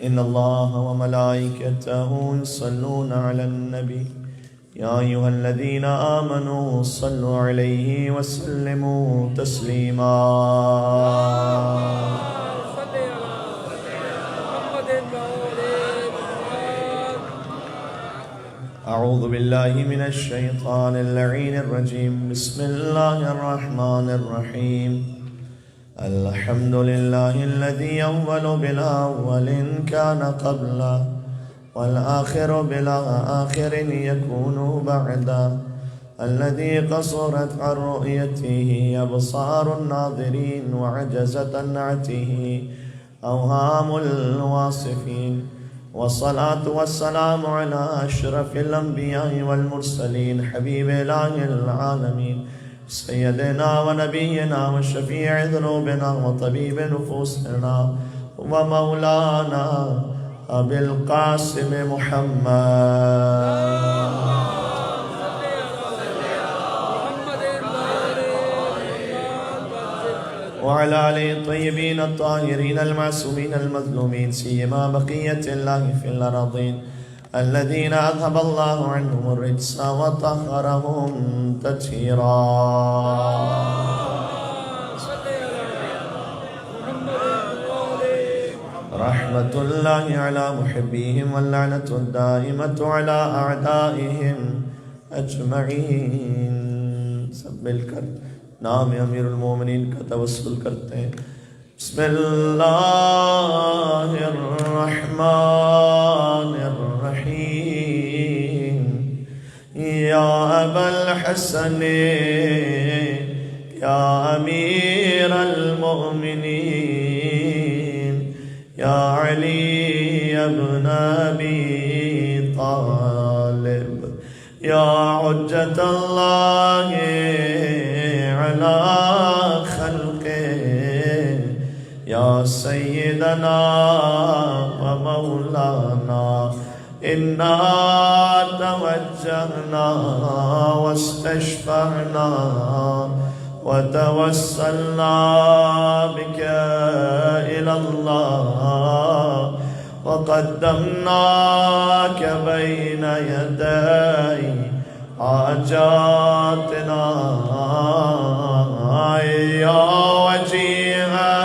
إن الله وملائكته يصلون على النبي يا أيها الذين آمنوا صلوا عليه وسلموا تسليما. أعوذ بالله من الشيطان اللعين الرجيم. بسم الله الرحمن الرحيم. الحمد لله الذي أول بلا أول كان قبله والآخر بلا آخر يكون بعده الذي قصرت عن رؤيته أبصار الناظرين وعجزت عن نعته أوهام الواصفين، والصلاة والسلام على أشرف الأنبياء والمرسلين حبيب إله العالمين سيدنا ونبينا وشفيع ذنوبنا وطبيب نفوسنا ومولانا أبي القاسم محمد وعلى آله الطيبين الطاهرين المعصومين المظلومين سيما بقية الله في الأراضين الذين أذهب الله عنهم الرجس وطهرهم تطهيرا. رحمة الله على محبيهم واللعنة الدائمة على أعدائهم أجمعين. سب مل کر نام امیر المومنین کا توسل کرتے ہیں. بسم اللہ الرحمن الرحیم. یا ابا الحسن یا امیر المؤمنین یا علی ابن ابی طالب یا حجت اللہ على خلقه يا سيدنا ومولانا إنا توجهنا واستشفعنا وتوسلنا بك إلى الله وقدمناك بين يدي حاجاتنا يا وجيها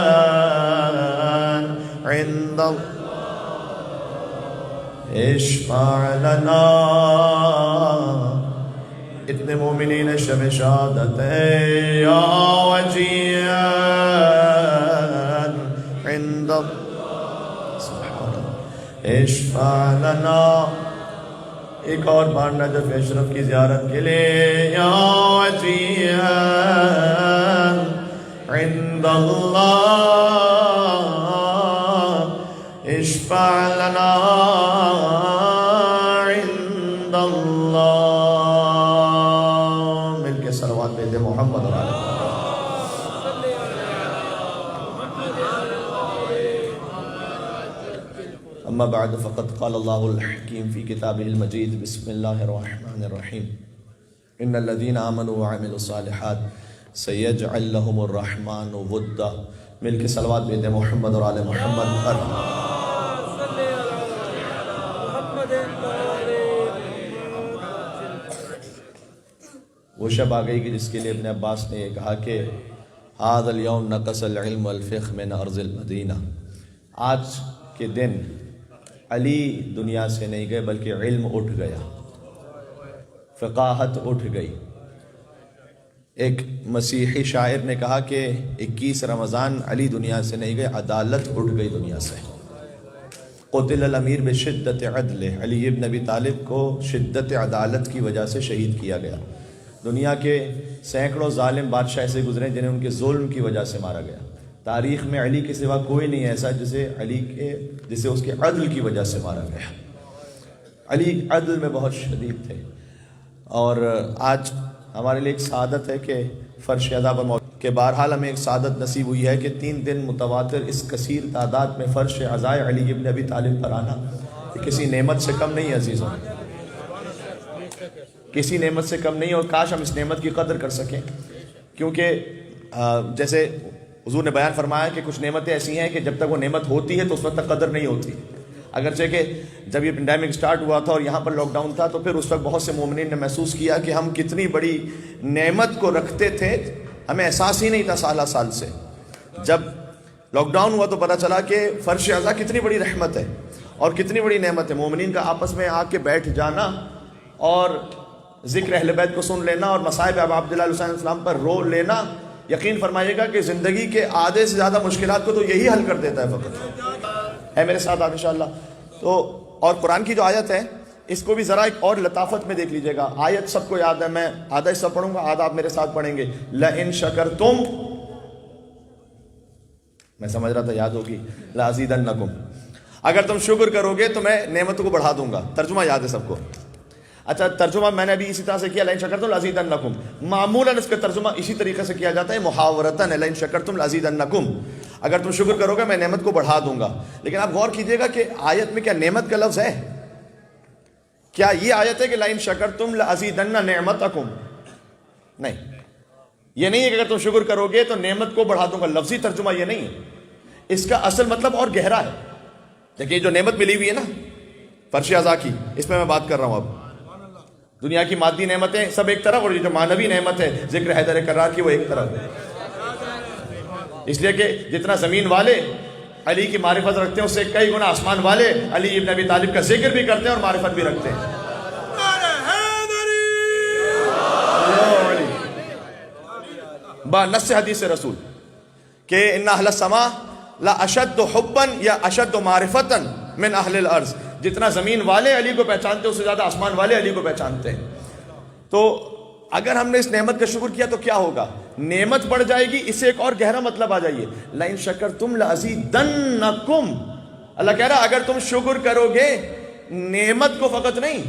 عند الله اشفع لنا. اتنے مومنین شب شہادت ہے. یا وجيها عند الله سبحان الله اشفع لنا. ایک اور بار نجف اشرف کی زیارت کے لئے. یا وجیہا عند اللہ اشفع لنا عند اللہ. مل کے صلوات بھیج دے محمد اور آلہ. اما بعد فقد قال الله الحكيم في كتابه المجيد. بسم الله الرحمن الرحيم. ان الذين آمنوا وعملوا الصالحات سيجعل لهم الرحمن ودا. مل کے صلوات بھیج دیں محمد اور آل محمد پر. وہ شب آ گئی کہ جس کے لیے ابن عباس نے یہ کہا کہ هذا اليوم نقص العلم والفقه من ارض المدینہ. آج کے دن علی دنیا سے نہیں گئے بلکہ علم اٹھ گیا، فقاہت اٹھ گئی. ایک مسیحی شاعر نے کہا کہ 21 رمضان علی دنیا سے نہیں گئے، عدالت اٹھ گئی دنیا سے. قتل الامیر بشدت عدل. علی ابن ابی طالب کو شدت عدالت کی وجہ سے شہید کیا گیا. دنیا کے سینکڑوں ظالم بادشاہ ایسے گزرے جنہیں ان کے ظلم کی وجہ سے مارا گیا. تاریخ میں علی کے سوا کوئی نہیں ایسا جسے اس کے عدل کی وجہ سے مارا گیا. علی عدل میں بہت شدید تھے. اور آج ہمارے لیے ایک سعادت ہے کہ فرش ادا پر موجود کہ بہرحال ہمیں ایک سعادت نصیب ہوئی ہے کہ 3 دن متواتر اس کثیر تعداد میں فرش عزائے علی ابن ابی طالب پر آنا کہ کسی نعمت سے کم نہیں عزیزوں، کسی نعمت سے کم نہیں. اور کاش ہم اس نعمت کی قدر کر سکیں، کیونکہ جیسے حضور نے بیان فرمایا کہ کچھ نعمتیں ایسی ہیں کہ جب تک وہ نعمت ہوتی ہے تو اس وقت تک قدر نہیں ہوتی. اگرچہ کہ جب یہ پینڈیمک سٹارٹ ہوا تھا اور یہاں پر لاک ڈاؤن تھا تو پھر اس وقت بہت سے مومنین نے محسوس کیا کہ ہم کتنی بڑی نعمت کو رکھتے تھے، ہمیں احساس ہی نہیں تھا سالہ سال سے. جب لاک ڈاؤن ہوا تو پتہ چلا کہ فرش اعضاء کتنی بڑی رحمت ہے اور کتنی بڑی نعمت ہے. مومنین کا آپس میں آ کے بیٹھ جانا اور ذکر اہل بیت کو سن لینا اور مصائب ابا عبداللہ علیہ السلام پر رو لینا، یقین فرمائیے گا کہ زندگی کے آدھے سے زیادہ مشکلات کو تو یہی حل کر دیتا ہے فقط. ہے میرے ساتھ آپ انشاءاللہ. تو اور قرآن کی جو آیت ہے اس کو بھی ذرا ایک اور لطافت میں دیکھ لیجئے گا. آیت سب کو یاد ہے، میں آدھا حصہ پڑھوں گا، آدھا آپ میرے ساتھ پڑھیں گے. لَإِن شَكَرْتُمْ، میں سمجھ رہا تھا یاد ہوگی. لَأَزِيدَنَّكُمْ، اگر تم شکر کرو گے تو میں نعمتوں کو بڑھا دوں گا. ترجمہ یاد ہے سب کو؟ اچھا، ترجمہ میں نے ابھی اسی طرح سے کیا، لَإِن شَكَرْتُمْ لَأَزِيدَنَّكُمْ. معمولاً اس کا ترجمہ اسی طریقے سے کیا جاتا ہے محاورتاً، لَإِن شَكَرْتُمْ لَأَزِيدَنَّكُمْ، اگر تم شکر کرو گے میں نعمت کو بڑھا دوں گا. لیکن آپ غور کیجئے گا کہ آیت میں کیا نعمت کا لفظ ہے؟ کیا یہ آیت ہے کہ لَإِن شَكَرْتُمْ لَأَزِيدَنَّ نِعْمَتَكُمْ؟ نہیں، یہ نہیں ہے کہ اگر تم شکر کرو گے تو نعمت کو بڑھا دوں گا. لفظی ترجمہ یہ نہیں ہے، اس کا اصل مطلب اور گہرا ہے. دیکھیے جو نعمت ملی ہوئی ہے نا فرش اعضاء کی، اس میں بات کر رہا ہوں. اب دنیا کی مادی نعمتیں سب ایک طرف، اور یہ جو معنوی نعمت ہے ذکر حیدر کرار کی وہ ایک طرف ہے. اس لیے کہ جتنا زمین والے علی کی معرفت رکھتے ہیں اس سے کئی گنا آسمان والے علی ابن ابی طالب کا ذکر بھی کرتے ہیں اور معرفت بھی رکھتے ہیں. بنص حدیث رسول کہ ان اہل السماء لا اشد حبا یا اشد معرفتا من اہل الارض، جتنا زمین والے علی کو پہچانتے ہیں اس سے زیادہ آسمان والے علی کو پہچانتے ہیں. تو اگر ہم نے اس نعمت کا شکر کیا تو کیا ہوگا؟ نعمت بڑھ جائے گی. اس سے ایک اور گہرا مطلب آ جائیے، لَإِن شَكَرْتُمْ لَأَزِيدَنَّكُمْ. اللہ کہہ رہا اگر تم شکر کرو گے نعمت کو فقط نہیں،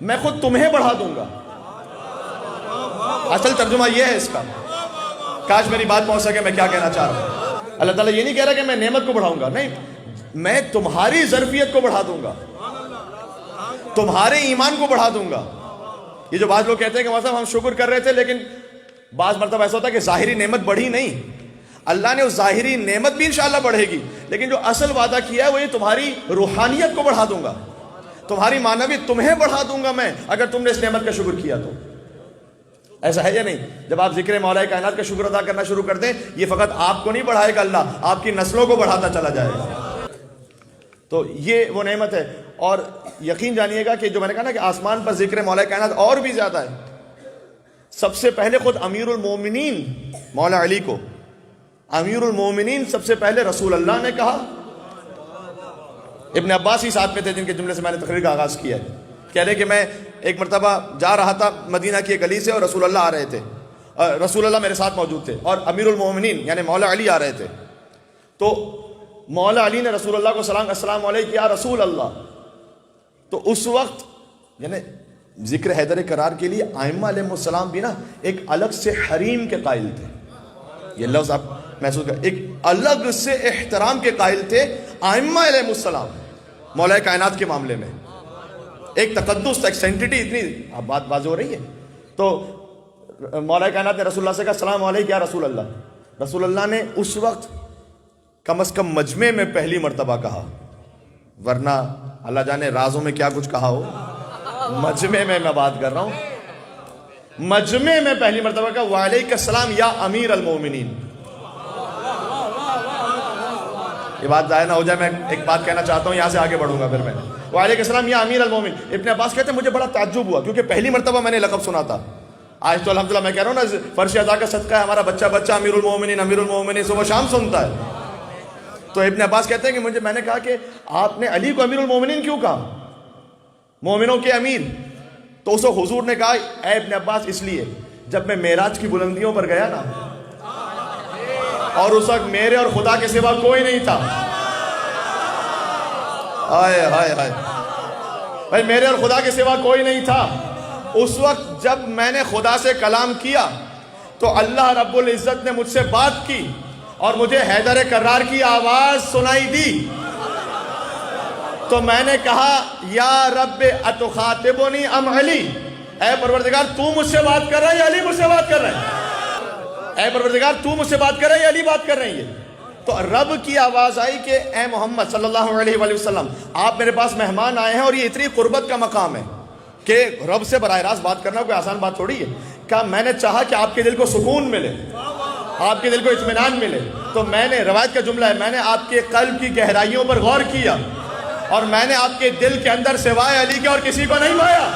میں خود تمہیں بڑھا دوں گا. اصل ترجمہ یہ ہے اس کا. کاش میری بات پہنچ سکے میں کیا کہنا چاہ رہا ہوں. اللہ تعالیٰ یہ نہیں کہہ رہا کہ میں نعمت کو بڑھاؤں گا، نہیں، میں تمہاری ظرفیت کو بڑھا دوں گا، تمہارے ایمان کو بڑھا دوں گا. یہ جو بعض لوگ کہتے ہیں کہ مثلا ہم شکر کر رہے تھے لیکن بعض مرتبہ ایسا ہوتا ہے کہ ظاہری نعمت بڑھی نہیں. اللہ نے اس ظاہری نعمت بھی انشاءاللہ بڑھے گی، لیکن جو اصل وعدہ کیا ہے وہ یہ تمہاری روحانیت کو بڑھا دوں گا، تمہاری معنویت تمہیں بڑھا دوں گا میں اگر تم نے اس نعمت کا شکر کیا تو. ایسا ہے یا نہیں؟ جب آپ ذکر مولا کائنات کا شکر ادا کرنا شروع کر دیں، یہ فقط آپ کو نہیں بڑھائے گا، اللہ آپ کی نسلوں کو بڑھاتا چلا جائے گا. تو یہ وہ نعمت ہے. اور یقین جانیے گا کہ جو میں نے کہا نا کہ آسمان پر ذکر مولا کائنات اور بھی زیادہ ہے. سب سے پہلے خود امیر المومنین مولا علی کو امیر المومنین سب سے پہلے رسول اللہ نے کہا. ابن عباس ہی ساتھ میں تھے جن کے جملے سے میں نے تقریر کا آغاز کیا ہے. کہہ رہے کہ میں ایک مرتبہ جا رہا تھا مدینہ کی ایک گلی سے اور رسول اللہ آ رہے تھے، رسول اللہ میرے ساتھ موجود تھے اور امیر المومنین یعنی مولا علی آ رہے تھے. تو مولا علی نے رسول اللہ کو سلام، السلام علیکم یا رسول اللہ. تو اس وقت یعنی ذکر حیدر کرار کے لیے ائمہ علیہ السلام بھی نا ایک الگ سے حریم کے قائل تھے. یہ لفظ آپ محسوس کریں، ایک الگ سے احترام کے قائل تھے ائمہ علیہ السلام مولا کائنات کے معاملے میں. ایک تقدس، ایک سینٹیٹی اتنی. اب بات واضح ہو رہی ہے. تو مولا کائنات نے رسول اللہ سے کہا السلام علیکم یا رسول اللہ. رسول اللہ نے اس وقت کم از کم مجمع میں پہلی مرتبہ کہا، ورنہ اللہ جانے رازوں میں کیا کچھ کہا ہو. مجمع میں بات کر رہا ہوں، مجمع میں پہلی مرتبہ کہا وعلیک السلام یا امیر المومنین. یہ بات ظاہر نہ ہو جائے، میں ایک بات کہنا چاہتا ہوں، یہاں سے آگے بڑھوں گا پھر میں. وعلیک السلام یا امیر المومنین. ابن عباس کہتے ہیں مجھے بڑا تعجب ہوا کیونکہ پہلی مرتبہ میں نے لقب سنا تھا. آج تو الحمدللہ میں کہہ رہا ہوں نا فرش اعضاء کا صدقہ ہے، ہمارا بچہ امیر المومنین صبح شام سنتا ہے. تو ابن عباس کہتے ہیں کہ میں نے کہا کہ آپ نے علی کو امیر المومنین کیوں کہا، مومنوں کے امیر؟ تو اس وقت حضور نے کہا اے ابن عباس اس لیے جب میں معراج کی بلندیوں پر گیا نا اور اس وقت میرے اور خدا کے سوا کوئی نہیں تھا. ہائے ہائے ہائے بھائی، میرے اور خدا کے سوا کوئی نہیں تھا. اس وقت جب میں نے خدا سے کلام کیا تو اللہ رب العزت نے مجھ سے بات کی اور مجھے حیدر کرار کی آواز سنائی دی. تو میں نے کہا یا رب اتخاطبنی ام علی، اے پروردگار تو مجھ سے بات کر رہا ہے یا علی مجھ سے بات کر رہا ہے؟ اے پروردگار تو مجھ سے بات کر رہا ہے یا علی بات کر رہی ہے؟ تو رب کی آواز آئی کہ اے محمد صلی اللہ علیہ وآلہ وسلم آپ میرے پاس مہمان آئے ہیں، اور یہ اتنی قربت کا مقام ہے کہ رب سے براہ راست بات کرنا کوئی آسان بات تھوڑی ہے. کہا میں نے چاہا کہ آپ کے دل کو سکون ملے، آپ کے دل کو اطمینان ملے، تو میں نے، روایت کا جملہ ہے، میں نے آپ کے قلب کی گہرائیوں پر غور کیا اور میں نے آپ کے دل کے اندر سوائے علی کے اور کسی کو نہیں پایا.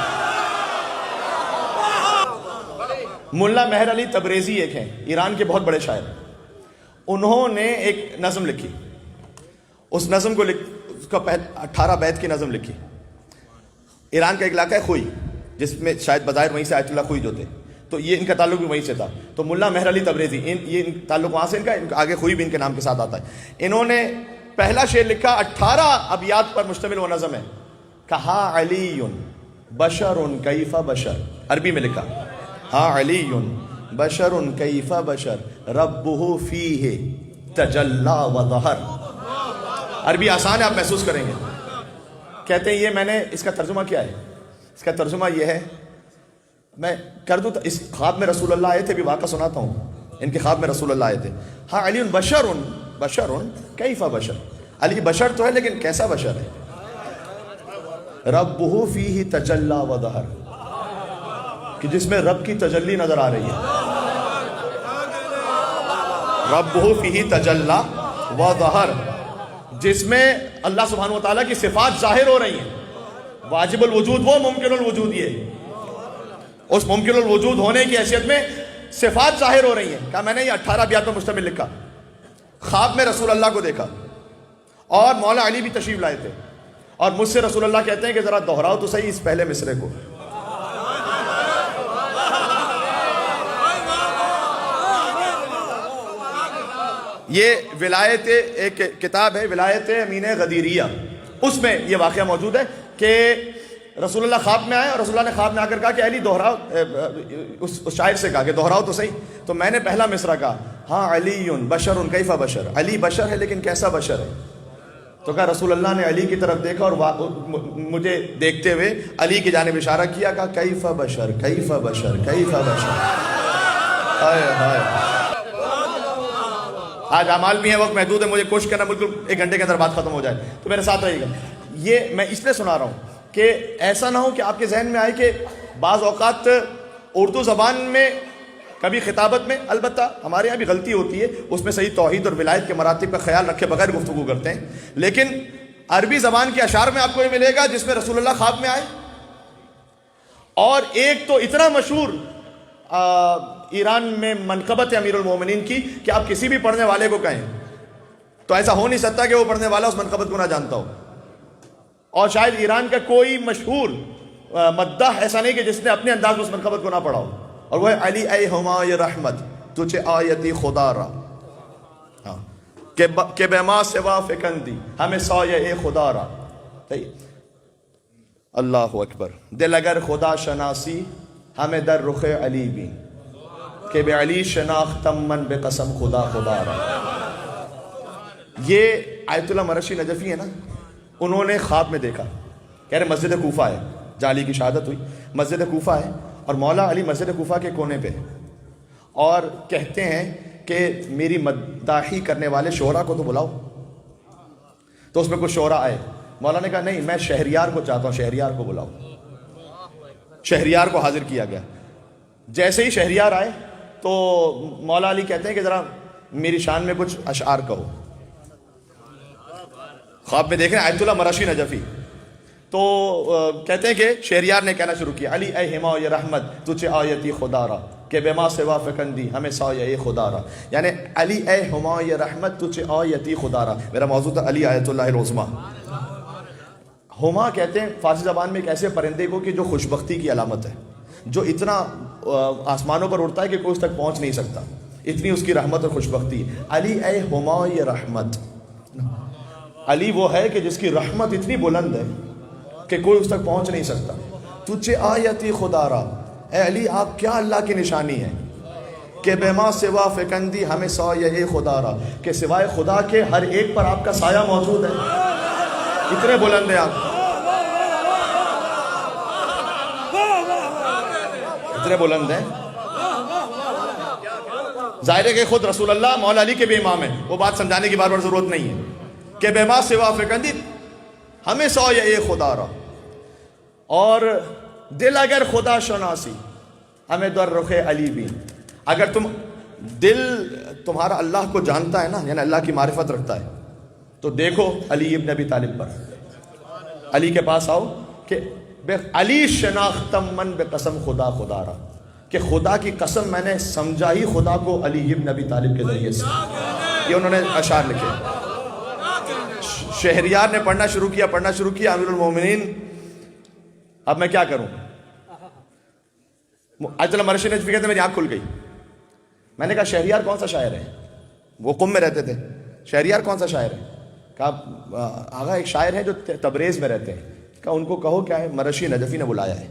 ملا مہر علی تبریزی ایک ہیں، ایران کے بہت بڑے شاعر. انہوں نے ایک نظم لکھی، اس نظم کو اس کا 18 بیت کی نظم لکھی. ایران کا ایک علاقہ ہے خوئی، جس میں شاید بظاہر وہیں سے آیت اللہ خوئی جو تھے، تو یہ ان کا تعلق بھی وہیں سے تھا. تو ملا مہر علی تبریزی، یہ تعلق وہاں سے ان کا آگے خوئی بھی ان کے نام کے ساتھ آتا ہے. انہوں نے پہلا شعر لکھا، 18 ابیات پر مشتمل وہ نظم ہے. کہا علی بشر کیف بشر، عربی میں لکھا ہاں علی بشر کیف بشر ربہ فیہ تجلی و ظہر. عربی آسان ہے، آپ محسوس کریں گے. کہتے ہیں یہ میں نے اس کا ترجمہ کیا ہے، اس کا ترجمہ یہ ہے، میں کر دوں. اس خواب میں رسول اللہ آئے تھے، بھی واقعہ سناتا ہوں. ان کے خواب میں رسول اللہ آئے تھے. ہاں علی بشر بشر کیف بشر، علی بشر تو ہے لیکن کیسا بشر ہے. ربہ فیہ تجلی و ظہر، کہ جس میں رب کی تجلی نظر آ رہی ہے. ربہ فیہ تجلی و ظہر، جس میں اللہ سبحانہ و تعالیٰ کی صفات ظاہر ہو رہی ہیں. واجب الوجود وہ، ممکن الوجود یہ. اس ممکن الوجود ہونے کی حیثیت میں صفات ظاہر ہو رہی ہیں. کہا میں نے یہ 18 ابیات پر مشتمل لکھا. خواب میں رسول اللہ کو دیکھا اور مولا علی بھی تشریف لائے تھے، اور مجھ سے رسول اللہ کہتے ہیں کہ ذرا دہراؤ تو صحیح اس پہلے مصرے کو. یہ ولایت، ایک کتاب ہے ولایت امین غدیریہ، اس میں یہ واقعہ موجود ہے کہ رسول اللہ خواب میں آئے اور رسول اللہ نے خواب میں آ کر کہا کہ علی دہراؤ، اس شاعر سے کہا کہ دہراؤ تو صحیح. تو میں نے پہلا مصرع کہا ہاں علی بشر کیف بشر، علی بشر ہے لیکن کیسا بشر ہے. تو کہا رسول اللہ نے علی کی طرف دیکھا اور مجھے دیکھتے ہوئے علی کی جانب اشارہ کیا، کہا کیف بشر کیف بشر کیف بشر. ہائے ہائے. آج اعمال بھی ہیں، وقت محدود ہے، مجھے کوشش کرنا بالکل 1 گھنٹے کے اندر بات ختم ہو جائے، تو میرے ساتھ رہیے گا. یہ میں اس لیے سنا رہا ہوں کہ ایسا نہ ہو کہ آپ کے ذہن میں آئے کہ بعض اوقات اردو زبان میں کبھی خطابت میں، البتہ ہمارے یہاں بھی غلطی ہوتی ہے، اس میں صحیح توحید اور ولایت کے مراتب کا خیال رکھے بغیر گفتگو کرتے ہیں، لیکن عربی زبان کے اشعار میں آپ کو یہ ملے گا جس میں رسول اللہ خواب میں آئے. اور ایک تو اتنا مشہور ایران میں منقبت امیر المومنین کی کہ آپ کسی بھی پڑھنے والے کو کہیں تو ایسا ہو نہیں سکتا کہ وہ پڑھنے والا اس منقبت کو نہ جانتا ہو. اور شاید ایران کا کوئی مشہور مداح ایسا نہیں کہ جس نے اپنے انداز میں اس منقبت کو نہ پڑھا ہو، اور وہ ہے علی اے ہمائے رحمت تجھے آیتی خدا را کہ بے ما سوا فکندی ہمیں سایہ اے خدا را. اللہ اکبر. دل اگر خدا شناسی ہمیں در رخ علی بھی، کہ بے علی شناختم من بے قسم خدا خدا را. یہ آیت اللہ مرشی نجفی ہے نا، انہوں نے خواب میں دیکھا، کہہ رہے مسجد کوفہ ہے، جعلی کی شہادت ہوئی، مسجد کوفہ ہے اور مولا علی مسجد کوفہ کے کونے پہ، اور کہتے ہیں کہ میری مداحی کرنے والے شعراء کو تو بلاؤ. تو اس میں کچھ شعراء آئے. مولا نے کہا نہیں، میں شہریار کو چاہتا ہوں، شہریار کو بلاؤ. شہریار کو حاضر کیا گیا. جیسے ہی شہریار آئے تو مولا علی کہتے ہیں کہ ذرا میری شان میں کچھ اشعار کہو. خواب میں دیکھ رہے ہیں آیت اللہ مرشی نجفی. تو کہتے ہیں کہ شہریار نے کہنا شروع کیا، علی اے ہمایہ رحمت تجھے آیتی خدا را کہ بے ما سوا فکندی ہمیں سایہ خدا را. یعنی علی اے ہمایہ رحمت تجھے آیتی خدا را. میرا موضوع تھا علی آیت اللہ العظمیٰ. ہما کہتے ہیں فارسی زبان میں ایک ایسے پرندے کو کہ جو خوشبختی کی علامت ہے، جو اتنا آسمانوں پر اڑتا ہے کہ کوئی اس تک پہنچ نہیں سکتا، اتنی اس کی رحمت اور خوشبختی. علی اے ہمایہ رحمت، علی وہ ہے کہ جس کی رحمت اتنی بلند ہے کہ کوئی اس تک پہنچ نہیں سکتا. تجھے آیتی خدا را، اے علی آپ کیا اللہ کی نشانی ہے کہ بے ما سوا فکندی ہمیں سایہ خدا را، کہ سوائے خدا کے ہر ایک پر آپ کا سایہ موجود ہے. اتنے بلند ہیں آپ، اتنے بلند ہیں. ظاہر ہے کہ خود رسول اللہ مولا علی کے بھی امام ہیں، وہ بات سمجھانے کی بار بار ضرورت نہیں ہے کہ بے ما سوا فکندی ہمیں سو یہ خدا را، اور دل اگر خدا شناسی ہمیں در رخ علی بھی. اگر دل تمہارا اللہ کو جانتا ہے نا، یعنی اللہ کی معرفت رکھتا ہے، تو دیکھو علی ابن ابی طالب پر، علی کے پاس آؤ کہ علی شناختم من بے قسم خدا خدا را، کہ خدا کی قسم میں نے سمجھا ہی خدا کو علی ابن ابی طالب کے ذریعے سے. یہ انہوں نے اشعار لکھے. شہریار نے پڑھنا شروع کیا امیر المومنین. اب میں کیا کروں؟ اجل مرشد نجفی کہتے ہیں میری آنکھ کھل گئی. میں نے کہا شہریار کون سا شاعر ہے؟ وہ قم میں رہتے تھے. شہریار کون سا شاعر ہے؟ کہا آغا ایک شاعر ہے جو تبریز میں رہتے ہیں. کہا ان کو کہو کیا ہے؟ مرشی نجفی نے بلایا ہے.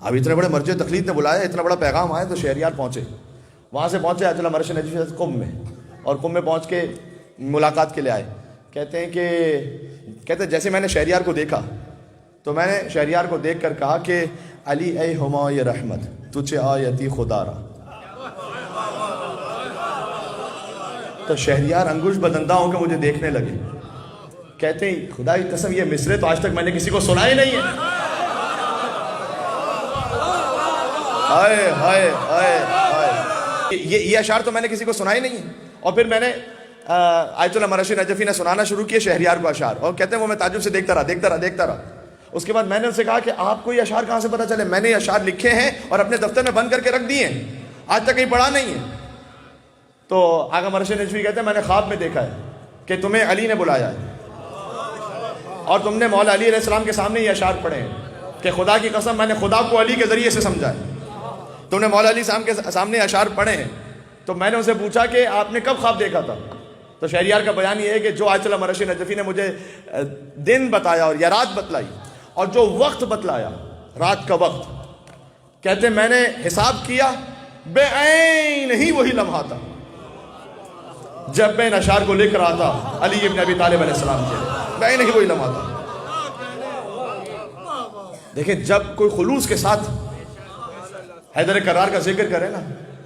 اب اتنے بڑے مرجع تقلید نے بلایا، اتنا بڑا پیغام آیا، تو شہریار پہنچے. وہاں سے پہنچے اجل مرشد نجفی قم میں، اور قم میں پہنچ کے ملاقات کے لیے آئے. کہتے ہیں جیسے میں نے شہریار کو دیکھا تو میں نے شہریار کو دیکھ کر کہا کہ علی اے ہمائے رحمت تجھے آیتی خدا را. تو شہریار انگوش بدندہ ہو کے مجھے دیکھنے لگے. کہتے ہیں خدا کی قسم یہ مصرے تو آج تک میں نے کسی کو سنائے نہیں ہے. ہائے ہائے ہائے ہائے، یہ اشعار تو میں نے کسی کو سنائے نہیں ہے. اور پھر میں نے آیت اللہ مرشد نجفی نے سنانا شروع کیے شہریار کو اشعار، اور کہتے ہیں وہ میں تعجب سے دیکھتا رہا. اس کے بعد میں نے ان سے کہا کہ آپ کو یہ اشعار کہاں سے پتہ چلے؟ میں نے یہ اشعار لکھے ہیں اور اپنے دفتر میں بند کر کے رکھ دیے ہیں، آج تک کہیں پڑھا نہیں ہے. تو آقا مرشد نجفی کہتے ہیں میں نے خواب میں دیکھا ہے کہ تمہیں علی نے بلایا ہے اور تم نے مولا علی علیہ السلام کے سامنے یہ اشعار پڑھے ہیں کہ خدا کی قسم میں نے خدا کو علی کے ذریعے سے سمجھا ہے. تم نے مولا علی صاحب کے سامنے اشعار پڑھے ہیں. تو میں نے ان سے پوچھا کہ آپ نے کب خواب دیکھا تھا؟ تو شہریار کا بیان یہ ہے کہ جو آیت اللہ مرشد نجفی نے مجھے دن بتایا اور یا رات بتلائی اور جو وقت بتلایا رات کا وقت، کہتے میں نے حساب کیا بے عین ہی وہی لمحہ تھا جب میں ان اشعار کو لکھ رہا تھا علی ابن ابی طالب علیہ السلام کے. بے عین ہی وہی لمحہ تھا. دیکھیں جب کوئی خلوص کے ساتھ حیدر کرار کا ذکر کرے نا،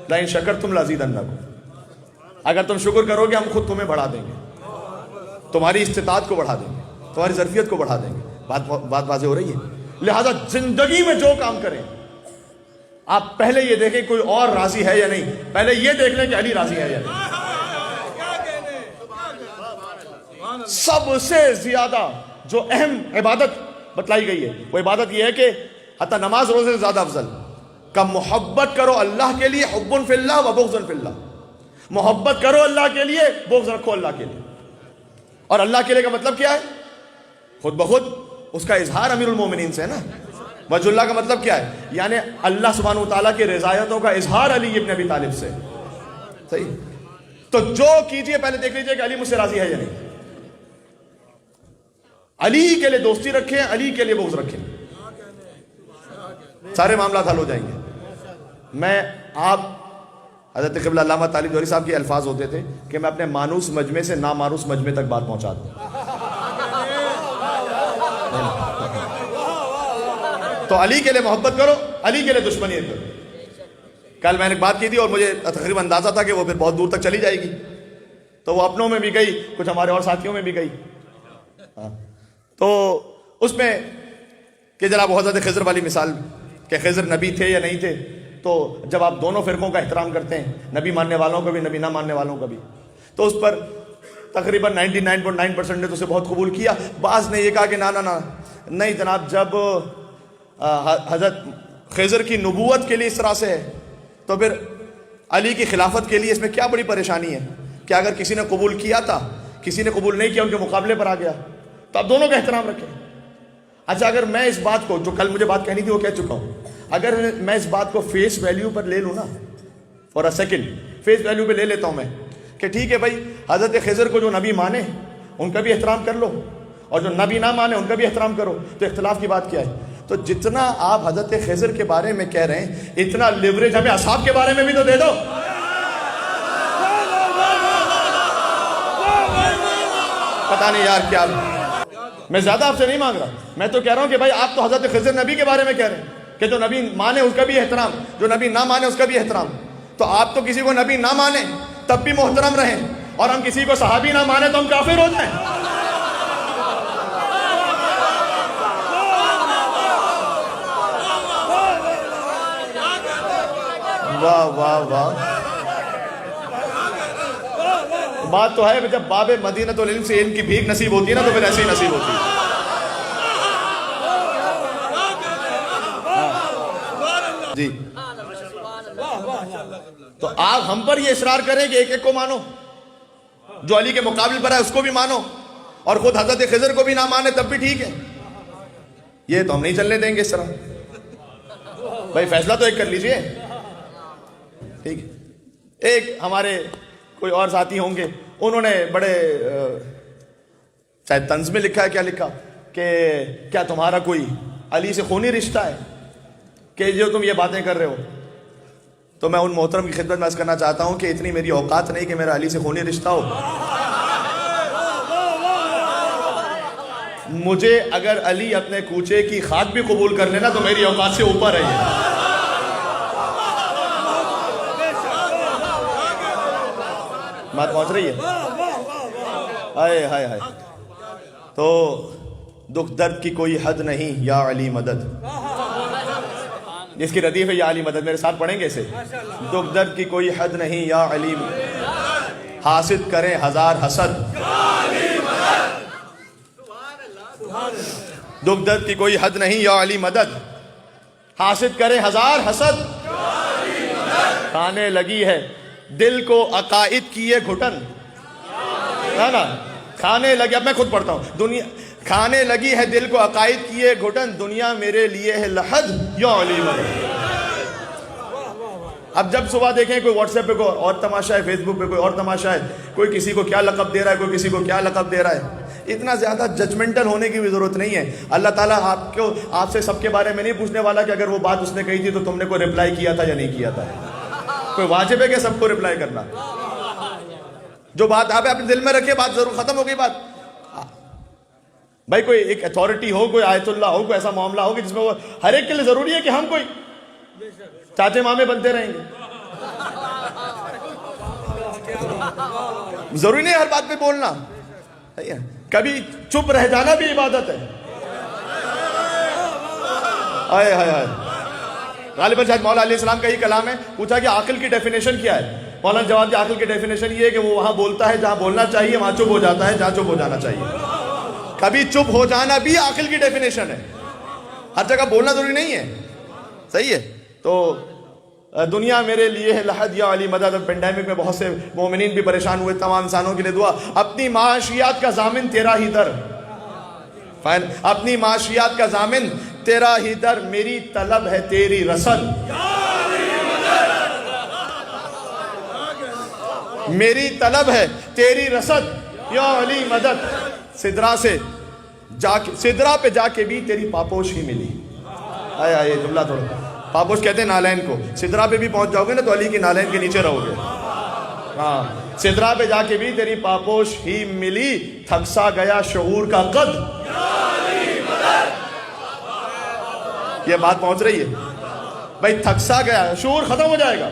لئن شکرتم لازیدنکم، اگر تم شکر کرو گے ہم خود تمہیں بڑھا دیں گے، تمہاری استطاعت کو بڑھا دیں گے، تمہاری ظرفیت کو بڑھا دیں گے. بات واضح ہو رہی ہے. لہذا زندگی میں جو کام کریں آپ پہلے یہ دیکھیں کوئی اور راضی ہے یا نہیں، پہلے یہ دیکھ لیں کہ علی راضی ہے یا نہیں. سب سے زیادہ جو اہم عبادت بتلائی گئی ہے وہ عبادت یہ ہے کہ حتی نماز روزے سے زیادہ افضل کا محبت کرو اللہ کے لیے، حب فی اللہ و بغض فی اللہ. محبت کرو اللہ کے لیے، بغض رکھو اللہ کے لیے. اور اللہ کے لیے کا مطلب کیا ہے؟ خود بخود اس کا اظہار امیر المومنین سے ہے نا. وجہ اللہ کا مطلب کیا ہے؟ یعنی اللہ سبحانہ وتعالیٰ کی رضایتوں کا اظہار علی ابن ابی طالب سے. صحیح. تو جو کیجئے پہلے دیکھ لیجئے کہ علی مجھ سے راضی ہے یا نہیں. علی کے لیے دوستی رکھیں، علی کے لیے بغض رکھیں، سارے معاملات حل ہو جائیں گے. میں آپ حضرت قبلہ علامہ طالب جوہری صاحب کے الفاظ ہوتے تھے کہ میں اپنے مانوس مجمع سے نامانوس مجمع تک بات پہنچا دوں. تو علی کے لیے محبت کرو، علی کے لیے دشمنی کرو. کل میں نے بات کی تھی اور مجھے تقریباً اندازہ تھا کہ وہ پھر بہت دور تک چلی جائے گی، تو وہ اپنوں میں بھی گئی، کچھ ہمارے اور ساتھیوں میں بھی گئی. تو اس میں کہ جناب حضرت خضر والی مثال کہ خضر نبی تھے یا نہیں تھے، تو جب آپ دونوں فرقوں کا احترام کرتے ہیں، نبی ماننے والوں کا بھی نبی نہ ماننے والوں کا بھی، تو اس پر تقریباً 99.9% نے تو اسے بہت قبول کیا. بعض نے یہ کہا کہ نا نہیں جناب، جب حضرت خضر کی نبوت کے لیے اس طرح سے ہے تو پھر علی کی خلافت کے لیے اس میں کیا بڑی پریشانی ہے کہ اگر کسی نے قبول کیا تھا، کسی نے قبول نہیں کیا، ان کے مقابلے پر آ گیا، تو آپ دونوں کا احترام رکھیں. اچھا اگر میں اس بات کو، جو کل مجھے بات کہنی تھی وہ کہہ چکا ہوں، اگر میں اس بات کو فیس ویلیو پر لے لوں نا، for a second face value پہ لے لیتا ہوں میں کہ ٹھیک ہے بھائی، حضرت خضر کو جو نبی مانے ان کا بھی احترام کر لو اور جو نبی نہ مانے ان کا بھی احترام کرو، تو اختلاف کی بات کیا ہے؟ تو جتنا آپ حضرت خضر کے بارے میں کہہ رہے ہیں اتنا لیوریج ہمیں اصحاب کے بارے میں بھی تو دے دو. پتہ نہیں یار کیا، میں زیادہ آپ سے نہیں مانگ رہا، میں تو کہہ رہا ہوں کہ بھائی آپ تو حضرت خضر نبی کے بارے میں کہہ رہے ہیں کہ جو نبی مانے اس کا بھی احترام، جو نبی نہ مانے اس کا بھی احترام. تو آپ تو کسی کو نبی نہ مانیں تب بھی محترم رہیں، اور ہم کسی کو صحابی نہ مانیں تو ہم کافر ہو جائیں؟ واہ واہ واہ. بات تو ہے جب باب مدینۃ العلم سے علم کی بھیک نصیب ہوتی ہے نا تو پھر ایسی ہی نصیب ہوتی ہے. جی تو آپ ہم پر یہ اصرار کریں کہ ایک ایک کو مانو، جو علی کے مقابل پر ہے اس کو بھی مانو، اور خود حضرت خضر کو بھی نہ مانے تب بھی ٹھیک ہے. یہ تو ہم نہیں چلنے دیں گے اس طرح. بھائی فیصلہ تو ایک کر لیجئے. ٹھیک ہے. ایک ہمارے کوئی اور ساتھی ہوں گے، انہوں نے بڑے شاید طنز میں لکھا ہے، کیا لکھا کہ کیا تمہارا کوئی علی سے خونی رشتہ ہے کہ جو تم یہ باتیں کر رہے ہو؟ تو میں ان محترم کی خدمت میں عرض کرنا چاہتا ہوں کہ اتنی میری اوقات نہیں کہ میرا علی سے خونی رشتہ ہو. مجھے اگر علی اپنے کوچے کی خاک بھی قبول کر لینا تو میری اوقات سے اوپر ہے یہ. بات پہنچ رہی ہے؟ ہائے ہائے ہائے. تو دکھ درد کی کوئی حد نہیں یا علی مدد، جس کی ردیف ہے یا علی مدد، میرے ساتھ پڑھیں گے اسے. دکھ درد کی کوئی حد نہیں یا علی حاسد کریں ہزار حسد. دکھ درد کی کوئی حد نہیں یا علی مدد، حاسد کریں ہزار حسد. کھانے لگی ہے دل کو عقائد کی یہ گھٹن، ہے نا؟ کھانے لگی، اب میں خود پڑھتا ہوں. دنیا کھانے لگی ہے دل کو عقائد کی یہ گھٹن، دنیا میرے لیے ہے لحد یا علی مدد. اب جب صبح دیکھیں کوئی واٹس ایپ پہ کوئی اور تماشا ہے، فیس بک پہ کوئی اور تماشا ہے، کوئی کسی کو کیا لقب دے رہا ہے، کوئی کسی کو کیا لقب دے رہا ہے. اتنا زیادہ ججمنٹل ہونے کی بھی ضرورت نہیں ہے. اللہ تعالیٰ آپ سے سب کے بارے میں نہیں پوچھنے والا کہ اگر وہ بات اس نے کہی تھی تو تم نے کوئی رپلائی کیا تھا یا نہیں کیا تھا. کوئی واجب ہے کہ سب کو رپلائی کرنا؟ جو بات آپ اپنے دل میں رکھے، بات ضرور ختم ہو گئی بات. بھائی کوئی ایک اتھارٹی ہو، کوئی آیت اللہ ہو، کوئی ایسا معاملہ ہو کہ جس میں وہ ہر ایک کے لیے ضروری ہے کہ ہم کوئی چاچے مامے بنتے رہیں گے. ضروری نہیں ہر بات پہ بولنا. کبھی چپ رہ جانا بھی عبادت ہے. آئے ہائے ہائے. غالباً شاید مولا علیہ السلام کا یہ کلام ہے. پوچھا کہ عقل کی ڈیفینیشن کیا ہے؟ مولانا نے جواب دیا عقل کی ڈیفینیشن یہ ہے کہ وہ وہاں بولتا ہے جہاں بولنا چاہیے، وہاں چپ ہو جاتا ہے جہاں چپ ہو جانا چاہیے. کبھی چپ ہو جانا بھی عقل کی ڈیفینیشن ہے. ہر جگہ بولنا ضروری نہیں ہے. صحیح ہے. تو دنیا میرے لیے ہے لحد یا علی مدد. پینڈیمک میں بہت سے مومنین بھی پریشان ہوئے، تمام انسانوں کے لیے دعا. اپنی معاشیات کا ضامن تیرا ہی در، اپنی معاشیات کا ضامن تیرا ہی در، میری طلب ہے تیری رسد. میری طلب ہے تیری رسد یا علی مدد. سدرا پہ جا کے بھی تیری پاپوش ہی ملی. آیا یہ جملہ تھوڑا، پاپوش کہتے ہیں نالین کو. سدرا پہ بھی پہنچ جاؤ گے نا تو علی کی نالین کے نیچے رہو گے. ہاں، سدرا پہ جا کے بھی تیری پاپوش ہی ملی، تھک سا گیا شعور کا قد. یہ بات پہنچ رہی ہے بھائی؟ تھک سا گیا، شعور ختم ہو جائے گا.